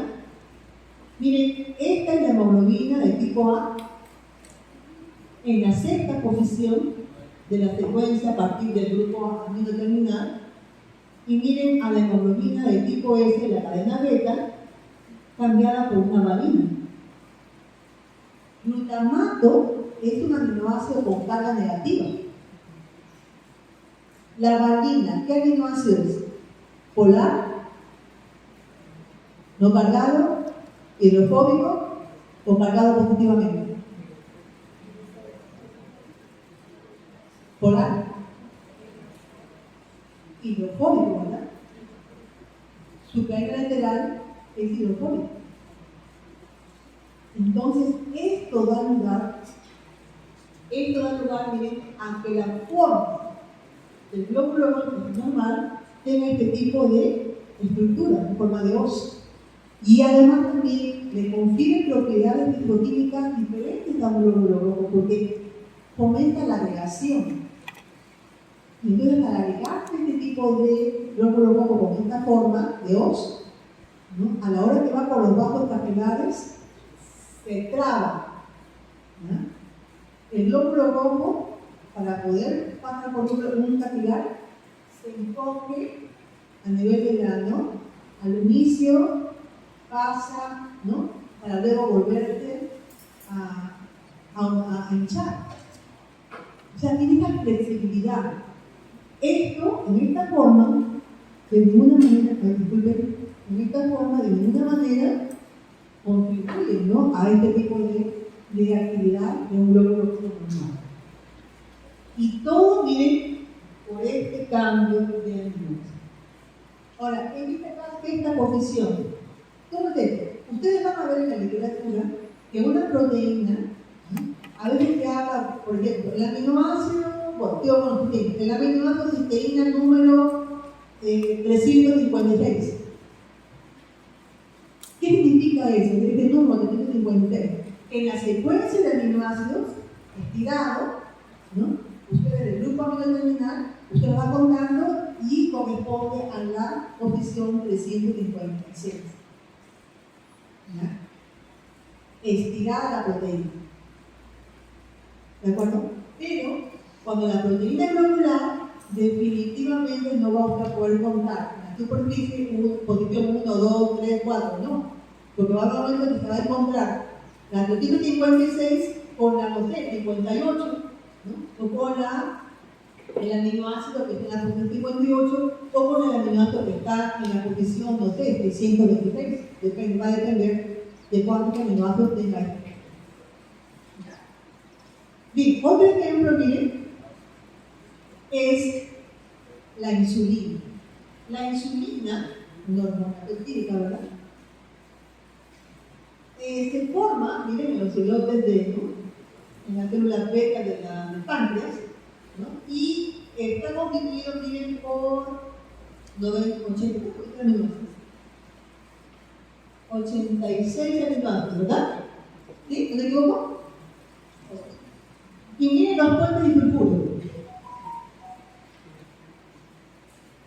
miren, esta es la hemoglobina de tipo A en la sexta posición de la secuencia a partir del grupo amino terminal, y miren a la hemoglobina de tipo S, la cadena beta, cambiada por una valina. Glutamato es un aminoácido con carga negativa. La valina, ¿qué aminoácido es? Polar, no cargado, hidrofóbico o cargado positivamente. Polar, hidrofóbico, ¿verdad? Su cadena lateral es hidrofóbica. Entonces, esto da lugar, miren, a que la forma del glóbulo normal tenga este tipo de estructura en forma de hoz. Y además también le confiere propiedades fitoquímicas diferentes a un glóbulo rojo, porque fomenta la agregación. Y entonces, al agregarse este tipo de glóbulo rojo con esta forma de hoz, ¿no?, a la hora que va por los vasos capilares, se traba, ¿no? El glóbulo rojo, para poder pasar por un capilar, se enfoque a nivel del ano, al inicio, pasa, ¿no?, para luego volverse a hinchar. O sea, tiene esta flexibilidad. Esto, en esta forma, de ninguna manera, disculpen, en esta forma, de ninguna manera, contribuye, ¿no?, a este tipo de actividad de un glóbulo rojo normal. Y todo viene por este cambio de aminoácidos. Ahora, en esta posición, ¿cómo es esto? Ustedes van a ver en la literatura que una proteína, ¿sí?, a veces se habla, por ejemplo, el aminoácido, el aminoácido cisteína número 356. ¿Qué significa eso? Este número 356. En la secuencia de aminoácidos, estirado, ¿no?, ustedes del grupo amino terminal, usted va contando y corresponde a la posición 356. ¿Ya? Estirada la proteína. ¿De acuerdo? Pero cuando la proteína es globular, definitivamente no vamos a poder contar en la superficie posición 1, 2, 3, 4, no. Porque va a haber un momento que se va a encontrar la 356 con la, no sé, 58, ¿no?, o con el aminoácido que está en la posición 58, o con el aminoácido que está en la posición, no sé, 626. Va a depender de cuántos aminoácidos tenga. Bien, otro ejemplo, miren, es la insulina. La insulina, no peptídica, ¿verdad?, se forma, miren, en los islotes en la célula beta del páncreas, ¿no?, y está constituido, miren, por 86 aminoácidos, ¿verdad? ¿Sí? ¿No me equivoco? Y miren los puentes disulfuros.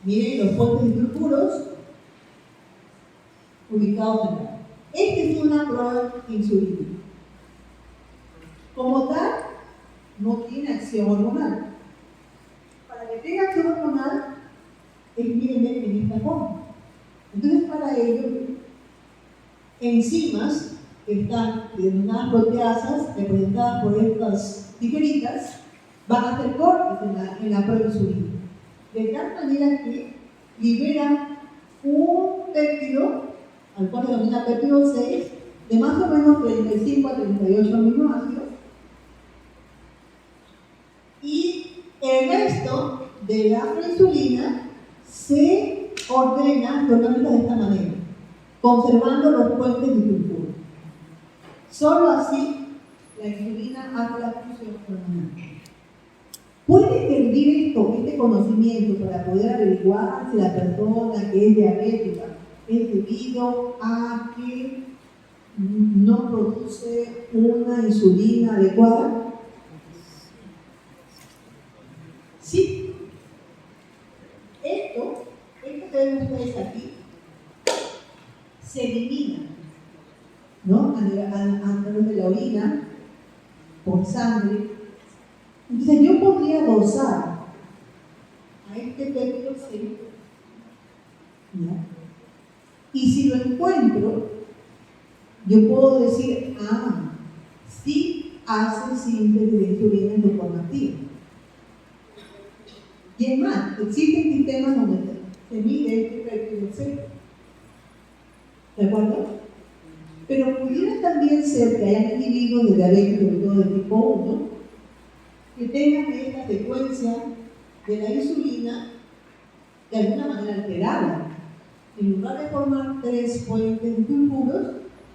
Miren los puentes disulfuros ubicados acá. Esta es una prueba insulínica. Como tal, no tiene acción hormonal. Para que tenga acción hormonal, miren en esta forma. Entonces, para ello, enzimas que están denominadas proteasas, representadas por estas tijeritas, van a hacer cortes en la proinsulina. De tal manera que liberan un péptido, al cual se denomina péptido 6, de más o menos 35 a 38 aminoácidos, y el resto de la proinsulina se ordena, se organiza de esta manera, conservando los puentes disulfuros. Solo así la insulina hace la función hormonal. ¿Puede servir este conocimiento para poder averiguar si la persona que es diabética es debido a que no produce una insulina adecuada? Sí. Esto que ven ustedes aquí, se elimina, ¿no?, a través de la orina, por sangre. Entonces yo podría dosar a este péptido 6, ¿ya?, y si lo encuentro, yo puedo decir, sí hace síntesis de insulina en tu forma activa. Y es más, existen sistemas donde se mide este péptido 6. ¿De acuerdo? Pero pudiera también ser que hayan individuos de diabetes, sobre todo de tipo 1, que tengan esta secuencia de la insulina de alguna manera alterada. En lugar de formar 3 puentes disulfuros,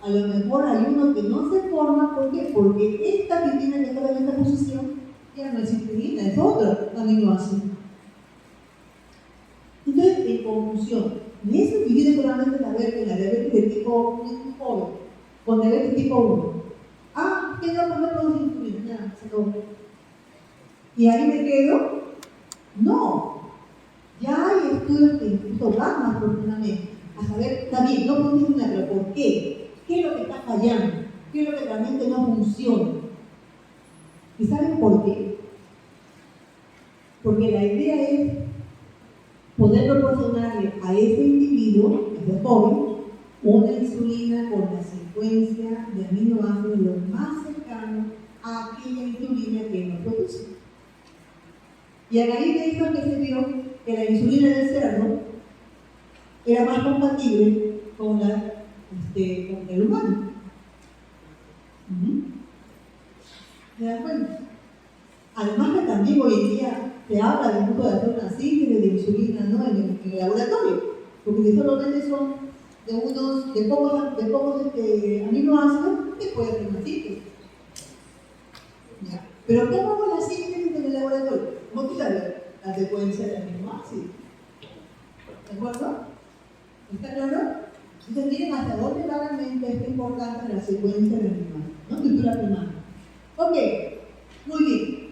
a lo mejor hay uno que no se forma. ¿Por qué? Porque esta cisteína que está en esta posición ya no es cisteína, es otro aminoácido. Entonces, en conclusión, Y eso divide solamente la diabetes de tipo 1 joven con diabetes tipo 1. Ah, que no produce insulina, nada, se acabó. ¿Y ahí me quedo? No. Ya hay estudios que incluso van más profundamente a saber, está bien, no produce insulina, pero ¿por qué? ¿Qué es lo que está fallando? ¿Qué es lo que realmente no funciona? ¿Y saben por qué? Porque la idea es poder proporcionarle a ese individuo, a ese joven, una insulina con la secuencia de aminoácidos lo más cercano a aquella insulina que nos produce. Y a raíz de eso que se vio que la insulina del cerdo era más compatible con el humano. ¿Se dan cuenta? Además que también hoy en día se habla de uso de hacer una síntesis de insulina, ¿no? en el laboratorio, porque si solamente son de pocos aminoácidos, se puede hacer una síntesis. ¿Ya? Pero ¿cómo hago la síntesis en el laboratorio? ¿Cómo tú sabes la secuencia de aminoácidos? ¿De acuerdo? ¿Está claro? Entonces miren hasta dónde claramente es importante la secuencia de aminoácidos, ¿no? Estructura primaria. Ok, muy bien.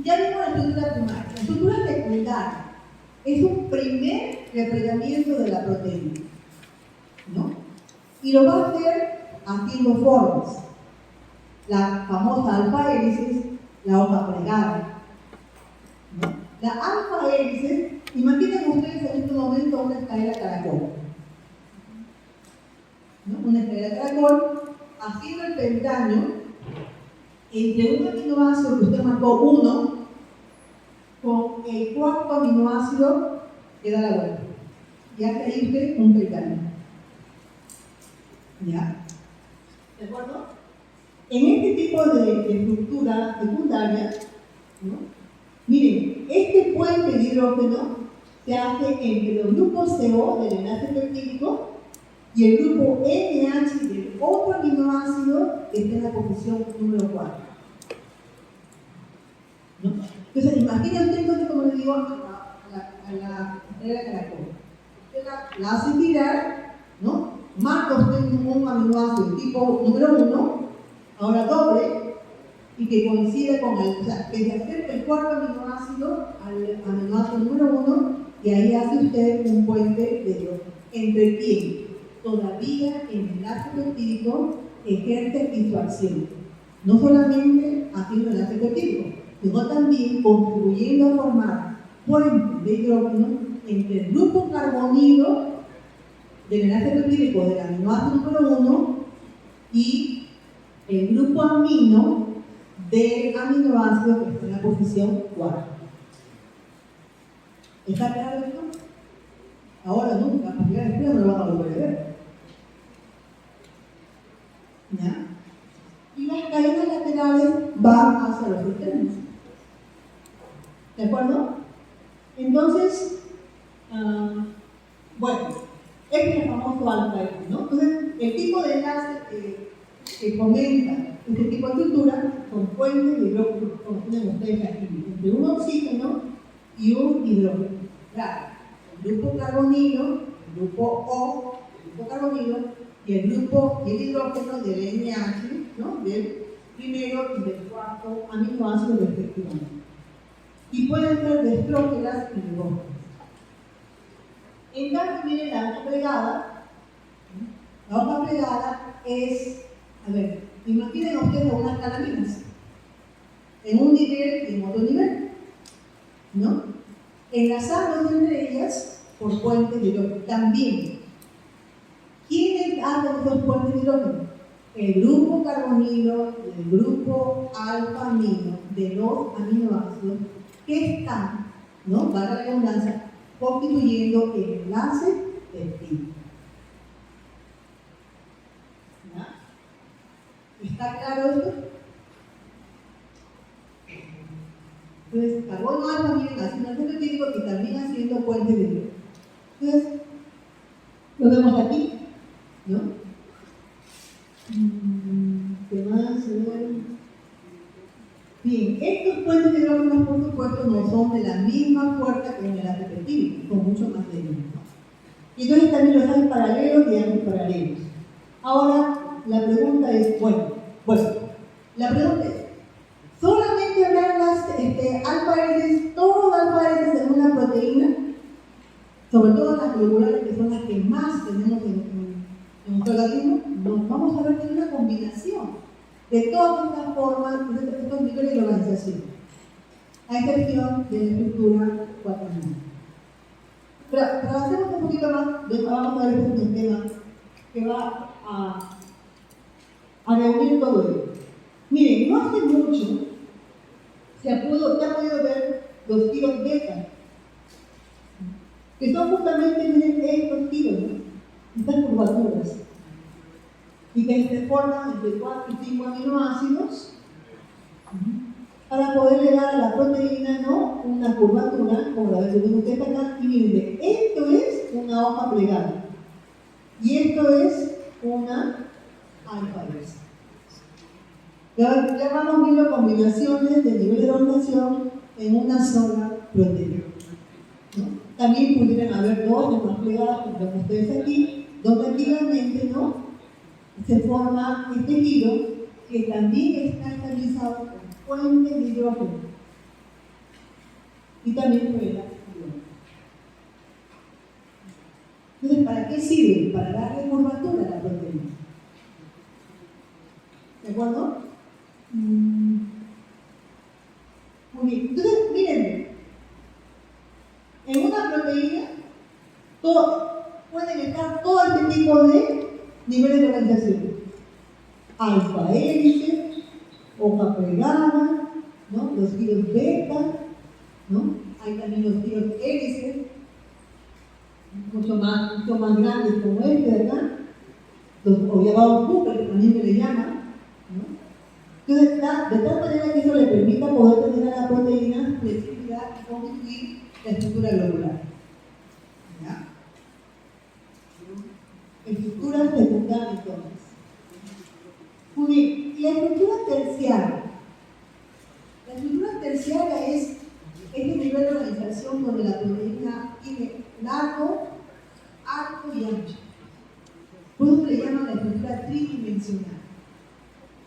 Ya vimos la estructura primaria. La estructura secundaria es un primer replegamiento de la proteína, ¿no? Y lo va a hacer haciendo formas. La famosa alfa-hélices, la hoja plegada, ¿no? La alfa-hélice, imaginen ustedes en este momento una escalera caracol, ¿no? Una escalera caracol haciendo el peldaño entre un aminoácido que usted marcó 1 con el cuarto aminoácido que da la vuelta. Y hace ahí usted un peldaño. ¿Ya? ¿De acuerdo? En este tipo de estructura secundaria, ¿no? Miren, este puente de hidrógeno se hace entre los grupos CO del enlace peptídico y el grupo NH del otro aminoácido que está en la posición número 4. ¿No? Entonces, imagínense usted, entonces, como le digo, a la escalera caracol. Usted la hace girar, ¿no? Marca usted un aminoácido tipo número 1, ahora doble, y que coincide con o sea, que se acerca el cuarto aminoácido al aminoácido número 1, y ahí hace usted un puente de hidrógeno. ¿Entre quién? Todavía en el enlace peptídico ejerce aquí su acción. No solamente haciendo el enlace peptídico, sino también contribuyendo a formar puentes de hidrógeno entre el grupo carbonilo del enlace peptídico del aminoácido número 1 y el grupo amino del aminoácido que está en la posición 4. ¿Está claro esto? Ahora nunca, porque después no lo van a volver a ver. ¿Ya? Y las cadenas laterales van hacia los extremos. ¿De acuerdo? Entonces, bueno, este es el famoso alfa-hélice, ¿no? Entonces, el tipo de enlace que fomenta este tipo de estructura son puentes de hidrógeno, como tienen ustedes aquí, entre un oxígeno y un hidrógeno. Claro, el grupo carbonilo, el grupo O, el grupo carbonilo y el grupo y el hidrógeno del NH, ¿no? Del primero y del cuarto aminoácido respectivamente. Y pueden ser de estrógenas y glucógenas. En cambio, miren la hoja plegada. La hoja plegada es, a ver, imaginen ustedes unas calaminas en un nivel y en otro nivel, ¿no? Enlazándose entre ellas por puentes de hidrógeno. También, ¿quiénes hacen esos puentes de hidrógeno? El grupo carbonilo y el grupo alfa-amino de los aminoácidos que están, ¿no? Para la redundancia, constituyendo el enlace peptídico. ¿Ya? ¿Está claro esto? Entonces, carbono alfa, miren, hace un enlace peptídico y también haciendo puentes de hidrógeno. Entonces, lo vemos aquí, ¿no? ¿Qué más? Bien, estos puentes de hidrógeno, por supuesto, no son de la misma fuerza que el enlace peptídico, son mucho más débiles, ¿no? Y entonces también los hay paralelos y antiparalelos. Ahora, la pregunta es, la pregunta es, ¿solamente habrán las alfa-hélices, todos alfa-hélices en una proteína? Sobre todo las globulares, que son las que más tenemos en nuestro organismo, no, vamos a ver que hay una combinación de todas estas formas, de estos niveles de organización, a excepción de la estructura cuaternaria. Pero avancemos un poquito más, vamos a ver un tema que va a reunir todo ello. Miren, no hace mucho se ha podido ver los tiros beta, que son justamente, miren, estos tiros, ¿no? Estas curvaturas, y que se forman entre 4 y 5 aminoácidos para poder llegar a la proteína, ¿no? Una curvatura, como la ven ustedes acá, y miren, esto es una hoja plegada, y esto es una alfa-hélice. Ya vamos viendo combinaciones de nivel de organización en una sola proteína, ¿no? También pudieran haber dos o más plegadas, como ven ustedes aquí, donde activamente, ¿no?, se forma este giro que también está estabilizado con fuentes de hidrógeno y también por el hidrógeno. Entonces, ¿para qué sirve? Para darle curvatura a la proteína. ¿De acuerdo? Muy bien. Entonces, miren, en una proteína pueden estar todo este tipo de niveles de organización. Alfa-hélice, hoja plegada, ¿no? Los giros beta, ¿no? Hay también los giros hélices, mucho más grandes como este de acá, o llamados Cooper, que también se le llama, ¿no? Entonces, de tal manera que eso le permita poder tener a la proteína flexibilidad y constituir la estructura globular. ¿Ya? Estructura secundaria, entonces. Muy bien, y la estructura terciaria. La estructura terciaria es este nivel de organización donde la proteína tiene largo, alto y ancho. Por eso se le llama la estructura tridimensional,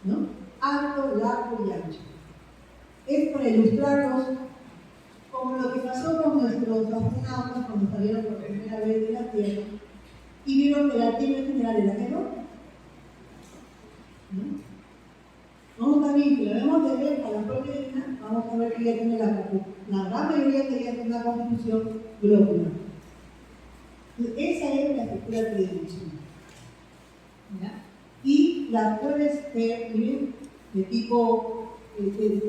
¿no? Alto, largo y ancho. Es para ilustrarnos como lo que pasó con nuestros astronautas cuando salieron por primera vez de la Tierra y vieron que la Tierra en general era enorme, ¿no? Vamos a ver, si la vemos de ver a la proteína, vamos a ver que ya tiene la gran mayoría que ya tiene una constitución globular. Esa es la estructura tridimensional. ¿Ya? Y las puedes ver, miren, de tipo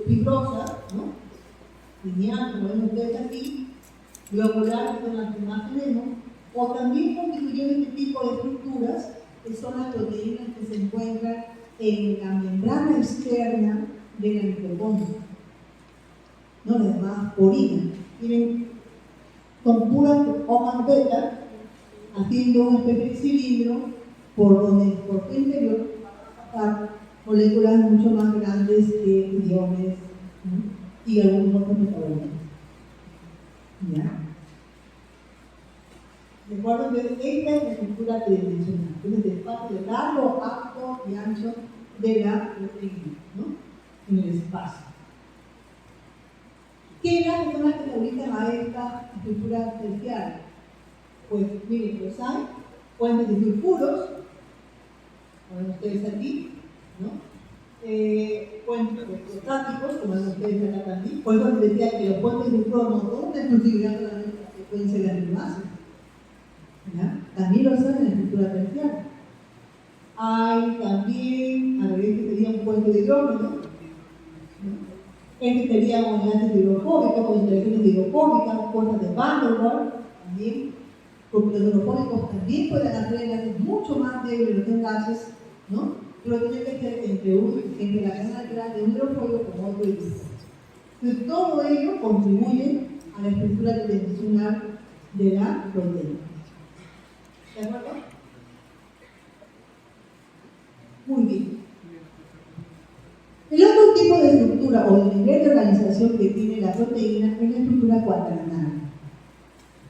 fibrosa, ¿no? Lineal, como ven ustedes aquí, globular, que son las que más tenemos, o también constituyen este tipo de estructuras, que son las proteínas que se encuentran en la membrana externa de la mitocondria, ¿no? Las llamadas porinas. Miren, son puras hojas beta, haciendo una especie de cilindro por su interior pasar moléculas mucho más grandes que iones, ¿no? Y algunos otros metabolitos. ¿Ya? De acuerdo, esta es la estructura tridimensional. Entonces, el espacio largo, alto y ancho de la proteína, ¿no? En el espacio. ¿Qué gases son las que se ubican a esta estructura terciaria? Pues miren, los hay puentes de sulfuros, como ven ustedes aquí, ¿no? Puentes electrostáticos, como ven ustedes acá también. Por eso les decía que los puentes de sulfuro no son una exclusividad solamente que pueden ser aminoácidos. También lo son en la estructura terciaria. Hay también, a ver, este sería un puente de hidrógeno, ¿no? Este sería un enlace hidrofóbico, con interacciones hidrofóbicas, fuerzas de Van der Waals, también, porque los hidrofóbicos también pueden hacer enlaces mucho más débiles los enlaces, ¿no? Pero tiene que ser entre la cadena lateral de un hidrofóbico con otro hidrofóbico. Entonces, todo ello contribuye a la estructura tridimensional de la proteína. ¿De acuerdo? Muy bien. El otro tipo de estructura o de nivel de organización que tiene la proteína es la estructura cuaternaria.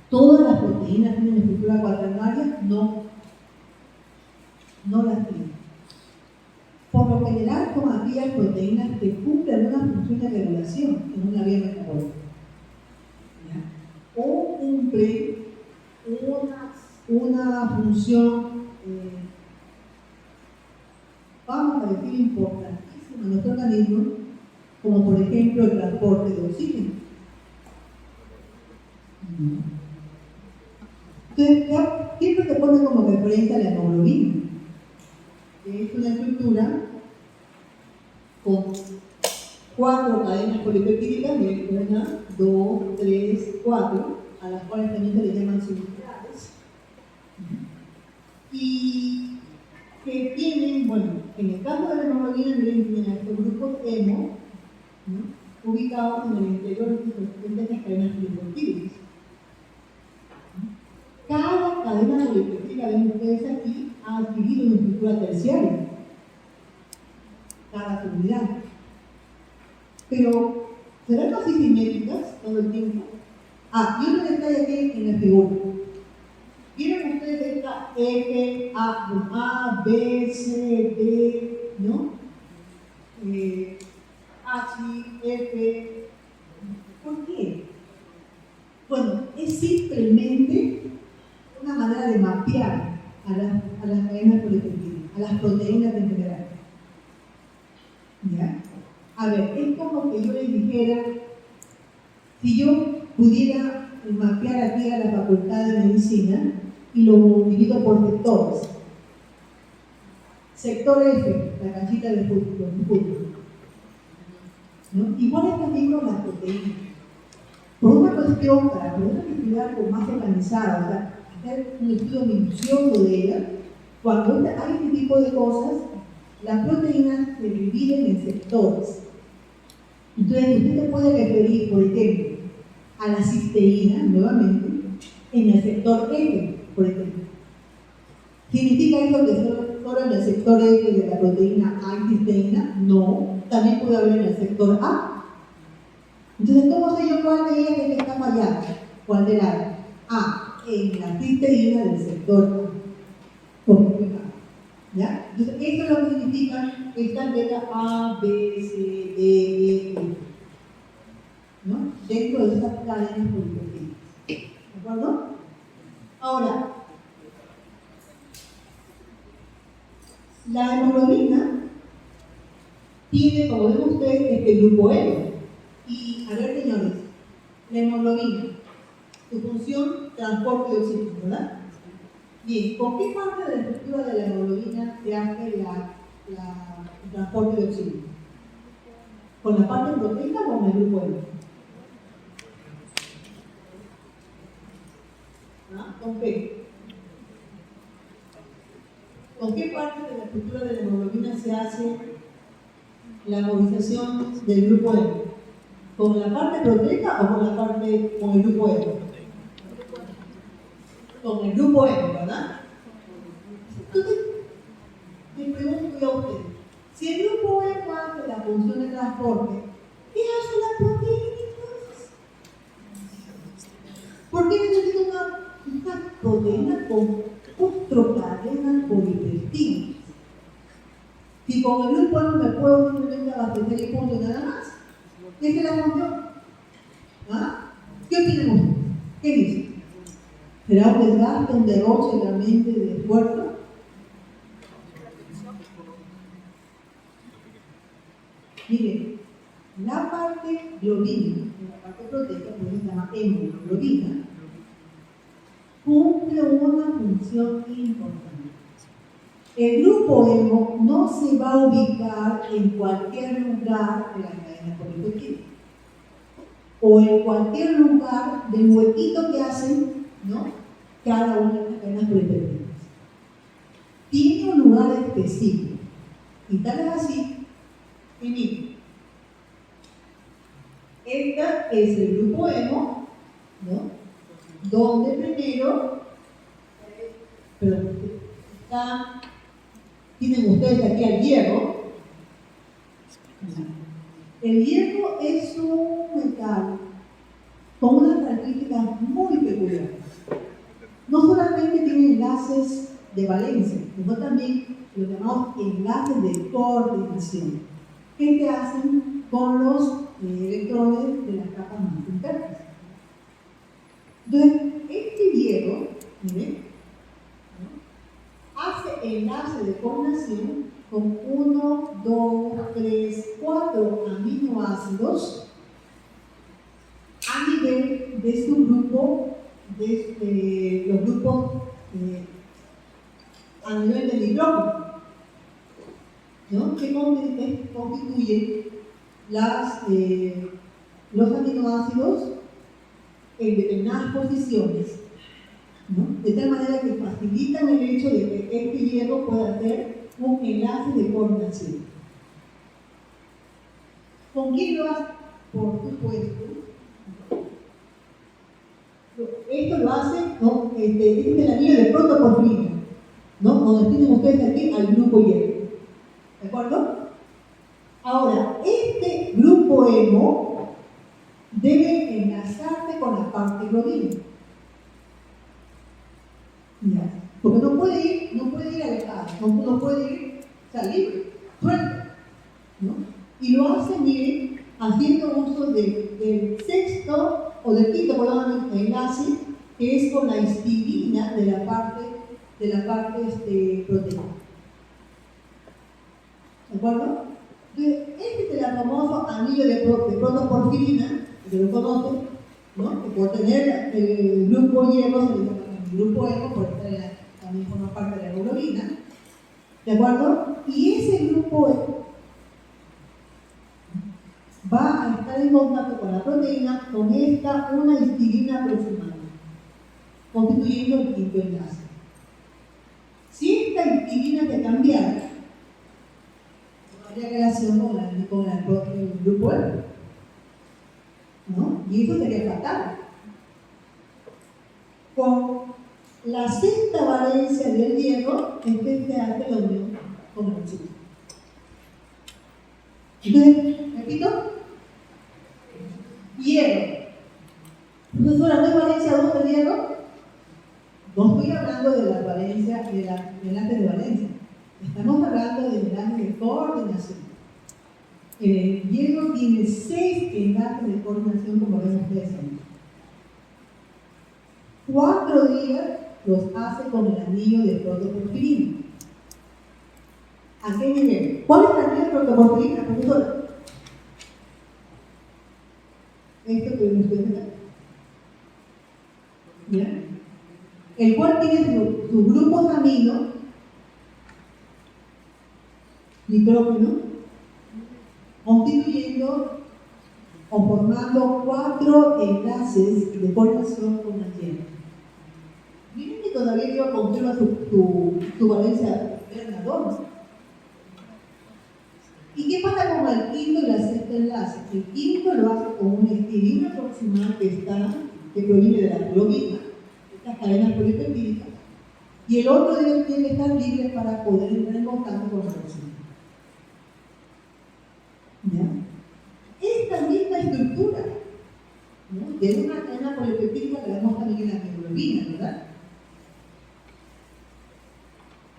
Todas las proteínas proteínas tienen estructura cuaternaria? No, no las tienen. Por lo general son aquellas proteínas que cumplen una función de regulación en una vía metabólica. ¿Ya? O cumplen una función, vamos a decir, importantísima en nuestro organismo, como por ejemplo el transporte de oxígeno. Entonces, siempre te pone como referencia la hemoglobina, que es una estructura con 4 cadenas polipeptídicas, 1, 2, 3, 4, a las cuales también se le llaman subunidades, y que tienen, bueno, en el caso de la hemoglobina, tienen a estos grupos hemo, ¿no?, ubicados en el interior de estas cadenas polipeptídicas. Cada cadena polipeptídica, ven ustedes aquí, ha adquirido una estructura terciaria, cada comunidad. Pero, ¿serán así simétricas todo el tiempo? Y otro detalle aquí en la figura. ¿Vieron ustedes esta F, A, B, C, D, ¿no? H, F. ¿Por qué? Bueno, es simplemente una manera de mapear a las cadenas polipeptídicas, a las proteínas en general. ¿Ya? A ver, es como que yo les dijera, si yo pudiera mapear aquí a la Facultad de Medicina y lo divido por sectores. Sector F, la canchita de fútbol, ¿no? Igual es también con las proteínas. Por una cuestión, para poder estudiar algo más organizado, o sea, hacer un estudio minucioso de ellas, cuando hay este tipo de cosas, las proteínas se dividen en sectores. Entonces, usted se puede referir, por ejemplo, a la cisteína, nuevamente, en el sector F, por ejemplo. ¿Significa eso que solo en el sector F de la proteína hay cisteína? No, también puede haber en el sector A. Entonces, ¿cómo sé yo cuál de ellas es que está fallando? ¿Cuál de las? En la cisteína del sector A. ¿Ya? Entonces, eso es lo que significa estas letras A, B, C, D, E, F, ¿no? Dentro de esas cadenas polipeptídicas. ¿De acuerdo? Ahora, la hemoglobina tiene, como ven ustedes, este grupo hemo. Y, a ver, señores, la hemoglobina, su función, transporte de oxígeno, ¿verdad? Bien, ¿con qué parte de la estructura de la hemoglobina se hace el transporte de oxígeno? ¿Con la parte proteica o con el grupo hemo? ¿Con qué? ¿Con qué parte de la estructura de la hemoglobina se hace la movilización del grupo hemo? ¿Con la parte proteica o con el grupo hemo? Con el grupo hemo, ¿verdad? Entonces, me pregunto yo a ustedes, si el grupo hemo hace la función de transporte, ¿qué hace la proteína entonces? ¿Por qué necesito una proteína con 4 cadenas polipeptídicas? Si con el grupo hemo me puedo simplemente abastecer y punto y nada más. ¿Esa es la función? ¿Qué opinan ustedes? ¿Qué dicen? ¿Será un desgaste, un derroche realmente de esfuerzo? Miren, la parte globina, la parte proteica, que se llama hemoglobina, cumple una función importante. El grupo hemo no se va a ubicar en cualquier lugar de la cadena polipeptídica o en cualquier lugar del huequito que hacen, ¿no?, cada una de las cadenas polipeptídicas. Tiene un lugar específico. Y tal es así que miren, esta es el grupo hemo, ¿no?, donde primero, tienen ustedes aquí al hierro. El hierro es un metal con unas características muy peculiares. no solamente tiene enlaces de valencia, sino también lo llamamos enlaces de coordinación, que se hacen con los electrones de las capas más internas. Entonces, este hierro, ¿miren?, hace enlace de coordinación con 1, 2, 3, 4 aminoácidos a nivel de su grupo, de los grupos a nivel del hidrógeno, ¿no?, que constituyen los aminoácidos en determinadas posiciones, ¿no?, de tal manera que facilitan el hecho de que este hierro pueda hacer un enlace de coordinación. ¿Con quién lo hace? Por supuesto. Esto lo hace, ¿no?, este es el anillo de protoporfirina, ¿no?, donde tienen ustedes aquí al grupo hierro. ¿De acuerdo? Ahora, este grupo hemo debe enlazarse con la parte rodilla. ¿Ya? Porque no puede ir alejado, no puede ir, libre, suelto, ¿no? Y lo hace, miren, haciendo uso del sexto o del quinto, perdón, enlace, que es con la histidina de la parte proteína. ¿De acuerdo? Entonces, este es el famoso anillo de protoporfirina, que lo conocen, ¿no?, que por tener el grupo hierro se le llama el grupo hemo, por también forma parte de la hemoglobina. ¿De acuerdo? Y ese grupo hemo va a estar en contacto con la proteína con una histidina aproximada, constituyendo el quinto enlace. Si esta histidina se cambiara, no habría relación con el grupo hemo, ¿no? Y eso sería fatal. Con la sexta valencia del hierro es que se hace la unión con el azúcar. Entonces, repito, hierro. Profesora, ¿no hay valencia 2 del hierro? No estoy hablando de la valencia, del enlace de valencia. Estamos hablando del enlace de coordinación. El hierro tiene 6 enlaces de coordinación, como ven ustedes ahí. 4 días los hace con el anillo de protoporfirina. ¿A qué nivel? ¿Cuál es el anillo de protoporfirina, profesora? Esto que ven ustedes acá. ¿Ya? El cual tiene sus grupos amino, nitrógeno, constituyendo o formando 4 enlaces de coordinación con la hierro. Miren que todavía yo conserva su valencia Bernoulli. ¿Y qué pasa con el quinto y el sexto enlace? El quinto lo hace con una histidina aproximada que proviene de la globina, estas cadenas polipeptídicas, y el otro tiene que estar libre para poder entrar en contacto con la proteína. ¿Ya? Esta misma estructura, ¿no?, de una cadena polipeptídica que vemos también en la mioglobina, ¿verdad?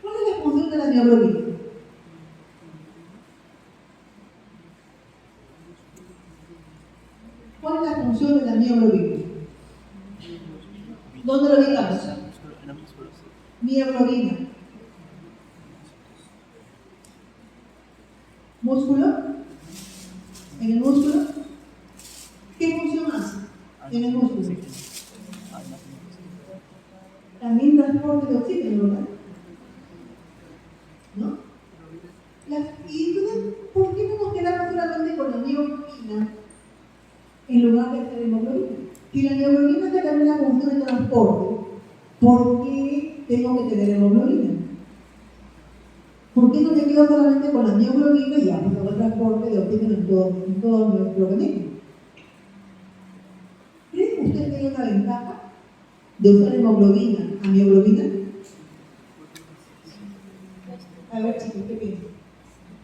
¿Cuál es la función de la mioglobina? ¿Cuál es la función de la mioglobina? ¿Dónde lo ubicamos? Mioglobina. ¿Músculo? ¿En el músculo? ¿Qué función hace en el músculo? También transporte de oxígeno, ¿verdad? ¿No? Y entonces, ¿por qué no nos quedamos solamente con la mioglobina en lugar de hacer hemoglobina? Si la mioglobina hace también la función de transporte, ¿por qué tengo que tener hemoglobina? ¿Por qué no me quedo solamente con la mioglobina y ya pues hago el transporte de oxígeno en todo nuestro organismo? ¿Cree que usted tiene una ventaja de usar hemoglobina a mioglobina? A ver, chicos, ¿qué piensan?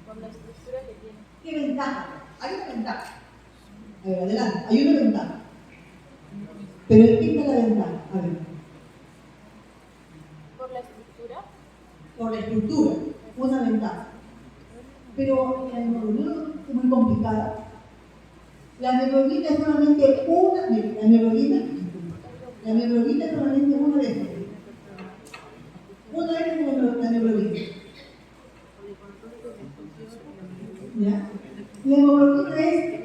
Por la estructura que tiene. ¿Qué ventaja? Hay una ventaja. A ver, adelante, hay una ventaja. Pero ¿qué está la ventaja? A ver. por la estructura, una ventaja. Pero la hemoglobina es muy complicada. La hemoglobina es solamente una, la hemoglobina es solamente una de estas. Una de estas es la hemoglobina. ¿Ya? La hemoglobina es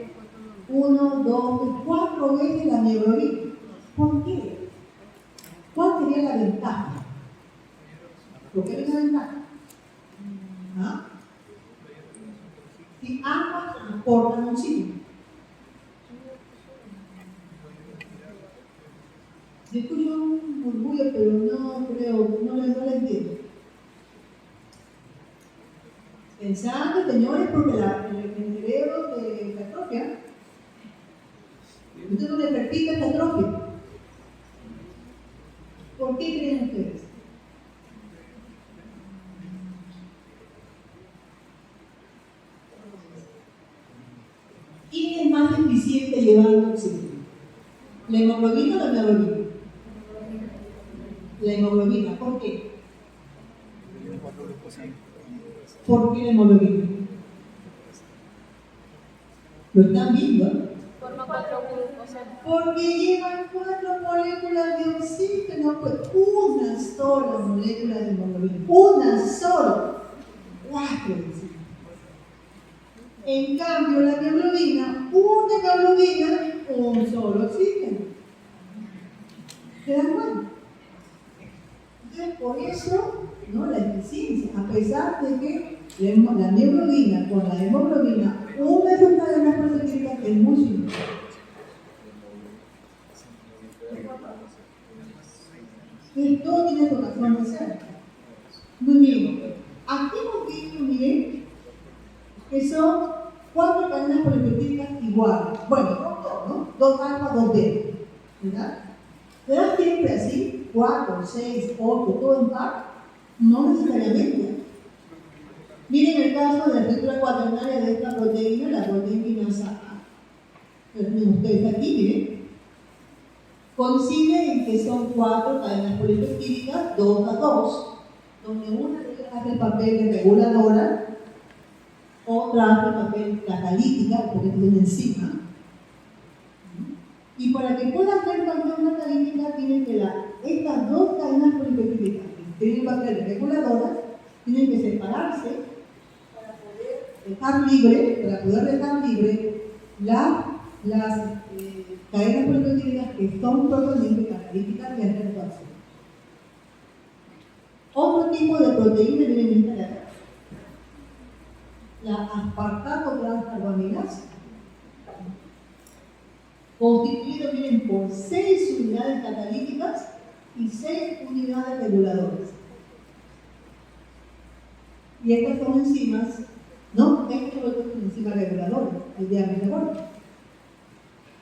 1, 2, 3, 4 veces la hemoglobina. ¿Por qué? ¿Cuál sería la ventaja? ¿Por qué es la ventaja? ¿Ah? Si ambas aportan oxígeno. Yo escucho un murmullo, pero no creo, no le entiendo. Pensando, señores, porque el cerebro se atrofia. Usted no le repite esta atrofia. ¿Por qué creen ustedes? ¿Quién es más eficiente llevando oxígeno? ¿La hemoglobina o la hemoglobina? La hemoglobina, ¿por qué? ¿Por qué la hemoglobina? ¿Lo están viendo? Forma 4 glucosa. Porque llevan 4 moléculas de oxígeno, pues una sola molécula de hemoglobina. Una sola. 4 decimos. En cambio, la hemoglobina, una hemoglobina, un solo oxígeno. ¿Se dan cuenta? Entonces, por eso, ¿no? La eficiencia, a pesar de que la hemoglobina con la hemoglobina, una de sus cadenas proteínicas es muy simple. Entonces, todo tiene su razón de ser. Muy bien. Aquí hemos visto, miren, que son 4 cadenas polipeptídicas iguales. Bueno, ¿no? 2 alfa, 2 beta. ¿Verdad? ¿Será siempre así? 4, 6, 8, todo en par. No necesariamente. Miren el caso de la estructura cuaternaria de esta proteína, la proteína quinasa A. Tienen ustedes aquí, miren. Coincide en que son 4 cadenas polipeptídicas, 2 a 2, donde una de ellas hace el papel de reguladora, otra hace el papel catalítica, porque tiene una enzima. Y para que pueda hacer también catalítica, tienen que estas 2 cadenas polipeptídicas que tienen papel de reguladora, tienen que separarse para poder dejar libre las cadenas polipeptídicas que son propiamente catalíticas y antireactivas. Otro tipo de proteína viene en esta de acá. La aspartato transcarbamilasa, constituido, miren, por 6 unidades catalíticas y 6 unidades reguladoras. Y estas son enzimas, ¿no? Estas son enzimas reguladoras, el diámetro de corte.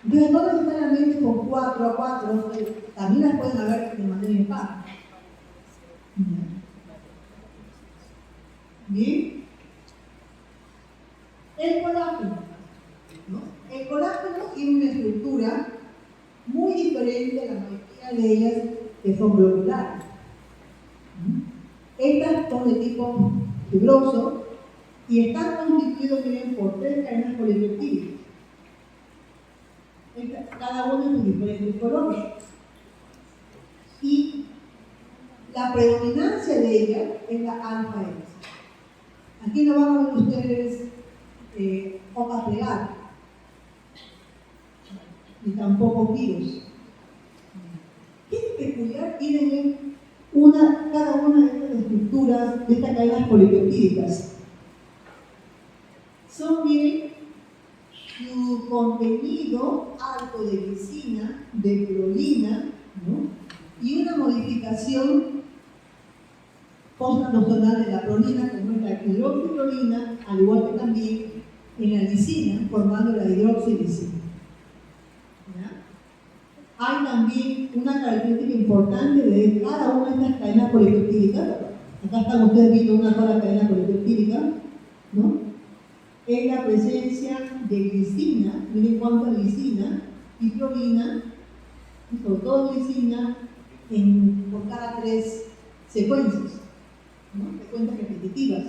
Entonces, no necesariamente con 4 a 4, también las pueden haber de manera impar. Bien. El colágeno, ¿no? El colágeno tiene una estructura muy diferente a la mayoría de ellas que son globulares. Estas son de tipo fibroso y están constituidos, miren, por 3 cadenas polipeptídicas. Cada una en diferentes colores. Y la predominancia de ella es la alfa X. Aquí no van a ver ustedes hojas plegadas, ni tampoco giros. ¿Qué es peculiar? Tienen cada una de estas estructuras, de estas cadenas polipeptídicas. Son, miren, su contenido alto de lisina, de prolina, ¿no? Y una modificación post-translacional de la prolina, como es la hidroxiprolina, al igual que también en la lisina, formando la hidroxilisina. Hay también una característica importante de cada una de estas cadenas polipeptídicas. Acá están ustedes viendo una sola cadena polipeptídica, ¿no? Es la presencia de glicina, miren cuánta glicina y prolina, y sobre todo glicina por cada 3 secuencias. ¿no? Frecuencias repetitivas.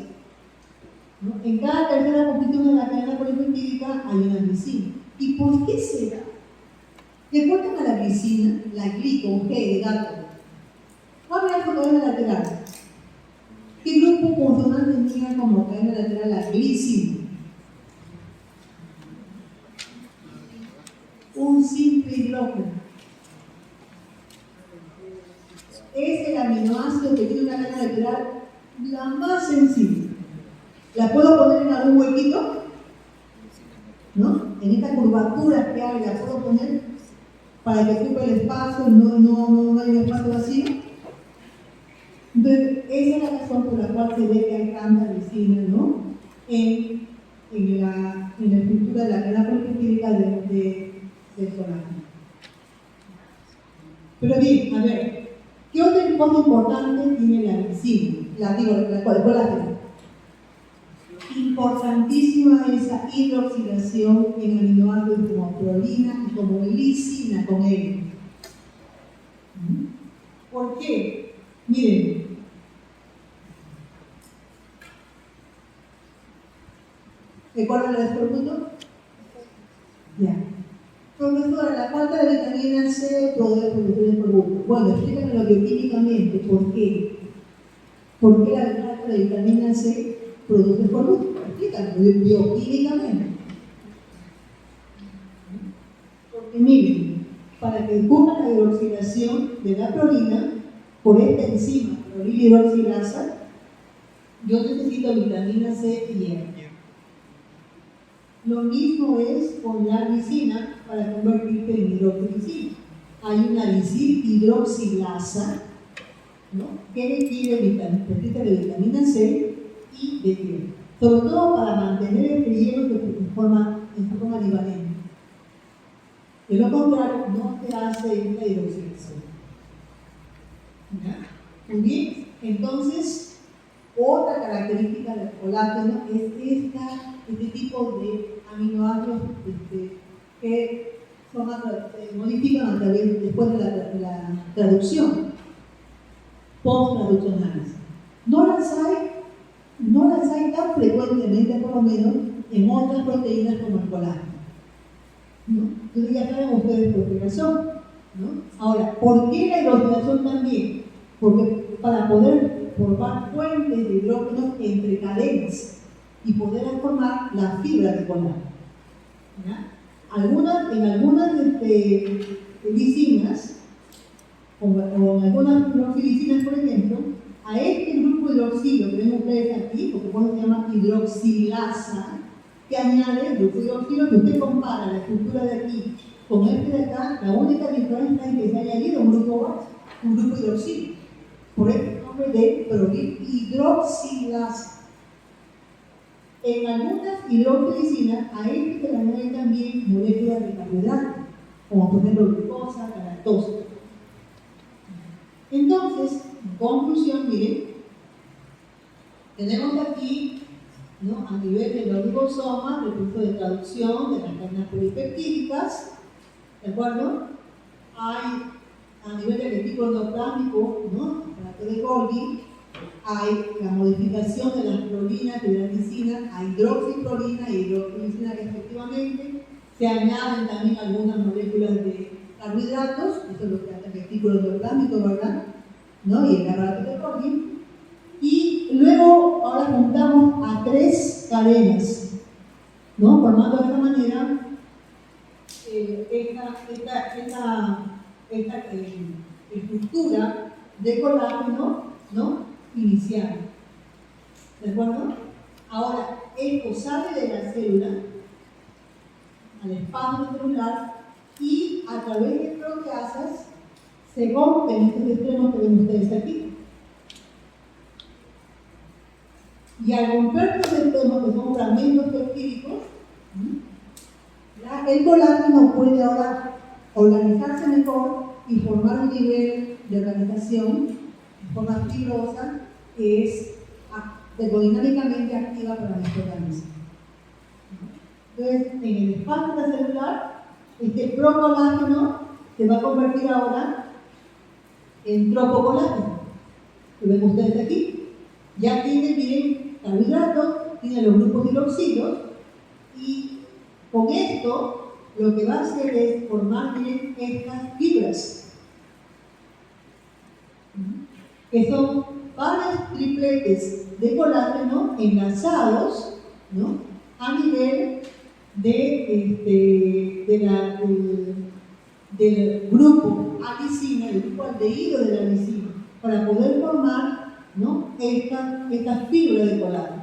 ¿No? En cada tercera posición de la cadena polipeptídica hay una glicina. ¿Y por qué será? Recuerden a la glicina, la gli con G de gato. Vamos a ver la cadena lateral. ¿Qué grupo funcional tenía como cadena lateral la glicina? Un simple hidrógeno. Es el aminoácido que tiene una cadena lateral la más sencilla. ¿La puedo poner en algún huequito? ¿No? En esta curvatura que hay, ¿la puedo poner para que ocupe el espacio y no haya un espacio vacío? Entonces, esa es la razón por la cual se ve que hay tanta glicina, ¿no? En la estructura de la cadena polipeptídica del colágeno. Pero bien, a ver, ¿qué otra cosa importante tiene la glicina? El colágeno. Importantísima esa hidroxilación en aminoácidos como prolina y como glicina con L. ¿Por qué? Miren. ¿Recuerdan el despermuto? Ya. Profesora, la falta de vitamina C produce escorbuto. Bueno, explícamelo bioquímicamente. ¿Por qué? ¿Por qué la falta de vitamina C produce escorbuto? Explícamelo bioquímicamente. Porque miren, para que ocurra la hidroxilación de la prolina por esta enzima, prolina hidroxilasa, yo necesito vitamina C y hierro. Lo mismo es con la glicina para convertirse en hidroxilisina. Hay una hidroxilasa, ¿no? Que requiere de vitamina C y de hierro. Sobre todo para mantener el hierro en forma bivalente. De lo contrario, no se hace esta hidroxilación. ¿Ya? Muy bien, entonces, otra característica del colágeno es este tipo de aminoácidos que se modifican a través, después de la traducción, post-traduccionales. No las hay tan frecuentemente, por lo menos, en otras proteínas como el colágeno. ¿No? Entonces ya saben ustedes por qué razón. ¿No? Ahora, ¿por qué la hidroxilación también? Porque para poder formar fuentes de hidrógeno entre cadenas y poder formar la fibra de colágeno. En algunas glicinas, o en algunas hidroxilicinas, por ejemplo, a este grupo hidroxilo que ven ustedes aquí, porque por eso se llama hidroxilasa, que añade el grupo hidroxilo, que usted compara la estructura de aquí con este de acá, la única diferencia es que se haya añadido un grupo hidroxilo. Por eso el nombre de hidroxilasa. En algunas hidroxilicinas a este se le añaden también moléculas de carbohidratos, como por ejemplo glucosa, galactosa. Entonces, en conclusión, miren, tenemos aquí, ¿no? A nivel del oligosoma, el proceso de traducción de las cadenas polipeptídicas, ¿de acuerdo? Hay a nivel del retículo endoplasmático, ¿no? Aparato de Golgi, hay la modificación de las prolinas y de la glicina a hidroxiprolina y hidroxilisina respectivamente. Se añaden también algunas moléculas de carbohidratos, eso es lo que hace el retículo endoplasmático, ¿verdad? ¿No? Y el aparato de Golgi. Y luego ahora juntamos a 3 cadenas, ¿no? Formando de esta manera esta estructura de colágeno, ¿no? Inicial. ¿De acuerdo? Ahora, esto sale de la célula al espacio celular y a través de proteasas se rompen estos extremos que ven ustedes aquí. Y al romper los extremos, que son fragmentos peptídicos, el colágeno puede ahora organizarse mejor y formar un nivel de organización de forma fibrosa que es termodinámicamente activa para nuestro organismo. Entonces, en el espacio celular, este procolágeno se va a convertir ahora en tropocolágeno. Lo ven ustedes aquí, Ya tiene, miren, carbohidratos, tiene los grupos hidroxilos, y con esto lo que va a hacer es formar, miren, estas fibras, que son varios tripletes de colágeno enlazados, ¿no?, a nivel del grupo alicina, del grupo aldehído de la alicina, para poder formar, ¿no?, esta fibra de colágeno,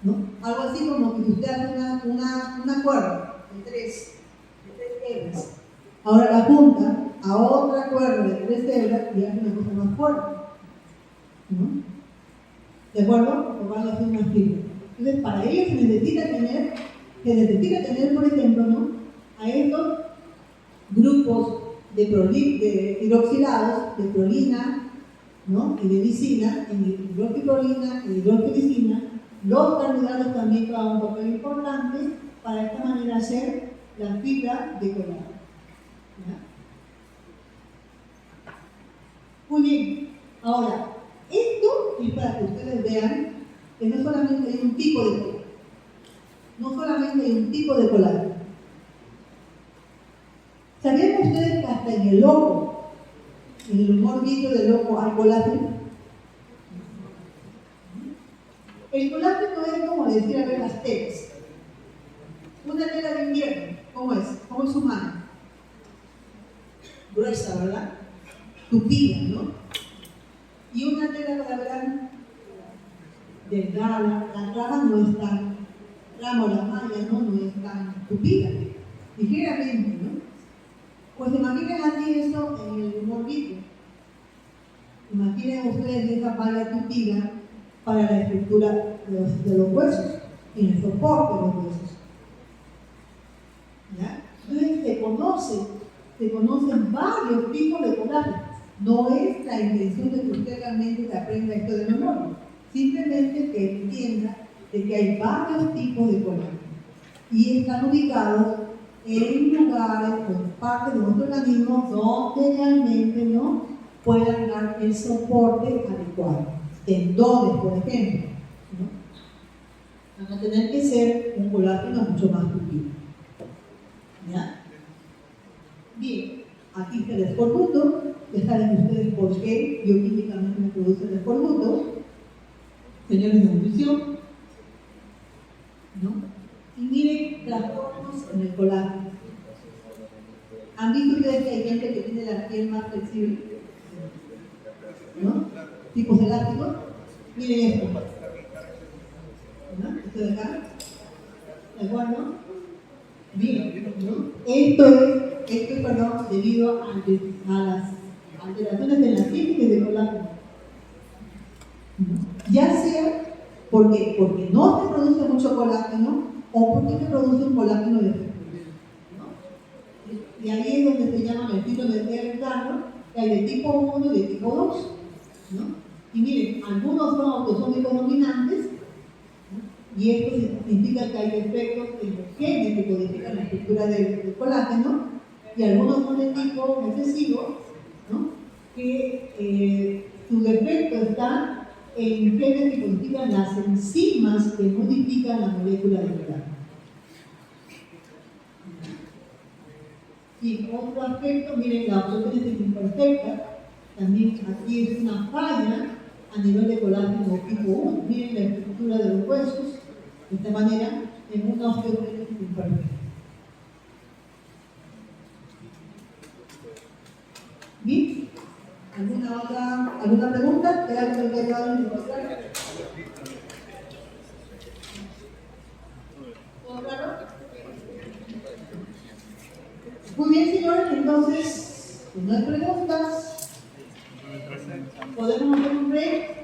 ¿no? Algo así como que usted hace una cuerda de tres hebras, ahora la junta a otra cuerda de 3 hebras y hace una cosa más fuerte, ¿no? ¿De acuerdo? Formando así una fibra. Entonces, para ello se necesita tener, por ejemplo, ¿no?, a estos grupos de hidroxilados, de prolina, ¿no?, y de lisina, en hidroxiprolina y hidroxilisina. Los carbohidratos también juegan un papel importante para de esta manera hacer la fibra de colágeno. Muy bien, ahora, esto es para que ustedes vean que no solamente hay un tipo de colágeno, no solamente hay un tipo de colágeno. ¿Sabían ustedes que hasta en el ojo, en el humor vitro del ojo, hay colágeno? El colágeno es como decir, a ver, las telas. Una tela de invierno, ¿cómo es? ¿Cómo es su mano? Gruesa, ¿verdad? Tupida, ¿no? Y una tela para verano, delgada, la rama no es tan, la malla no es tan tupida, ligeramente, ¿no? Pues imaginen así eso en el humor vitro. Imaginen ustedes esa malla tupida para la estructura de los huesos, en el soporte de los huesos. ¿Ya? Entonces se conocen varios tipos de colágeno. No es la intención de que usted realmente se aprenda esto de memoria, simplemente que entienda de que hay varios tipos de colágeno y están ubicados en lugares o en partes de nuestro organismo donde realmente no puedan dar el soporte adecuado. Tendones, por ejemplo, ¿no?, van a tener que ser un colágeno mucho más tupido. ¿Ya? Bien, aquí está el escorbuto. Ya saben ustedes por qué bioquímicamente se produce el escorbuto, señales de nutrición, ¿no? Y miren trastornos en el colágeno. ¿Han visto ustedes que hay gente que tiene la piel más flexible? ¿No? Tipos elásticos. Miren esto. ¿No? Esto de acá. ¿De acuerdo? Bien, ¿no? Esto es debido a las alteraciones de la síntesis de colágeno. Ya sea porque no se produce mucho colágeno o porque se produce un colágeno defectuoso, ¿no? Y ahí es donde se llama el síndrome de Ehlers-Danlos, que hay de tipo 1 y de tipo 2, ¿no? Y miren, algunos son autosómicos dominantes, ¿no?, y esto significa que hay defectos en los genes que codifican la estructura del colágeno, y algunos son de tipo recesivo, ¿no?, que su defecto está en genes que codifican las enzimas que modifican la molécula del colágeno. Y otro aspecto, miren, la osteogénesis imperfecta, también aquí es una falla a nivel de colágeno tipo 1. Miren la estructura de los huesos, de esta manera, en una osteogénesis imperfecta. ¿Bien? ¿Alguna pregunta? ¿Hay algo que haya quedado en el contrario? ¿Todo claro? Muy bien, señores, entonces, si no hay preguntas, podemos hacer un break.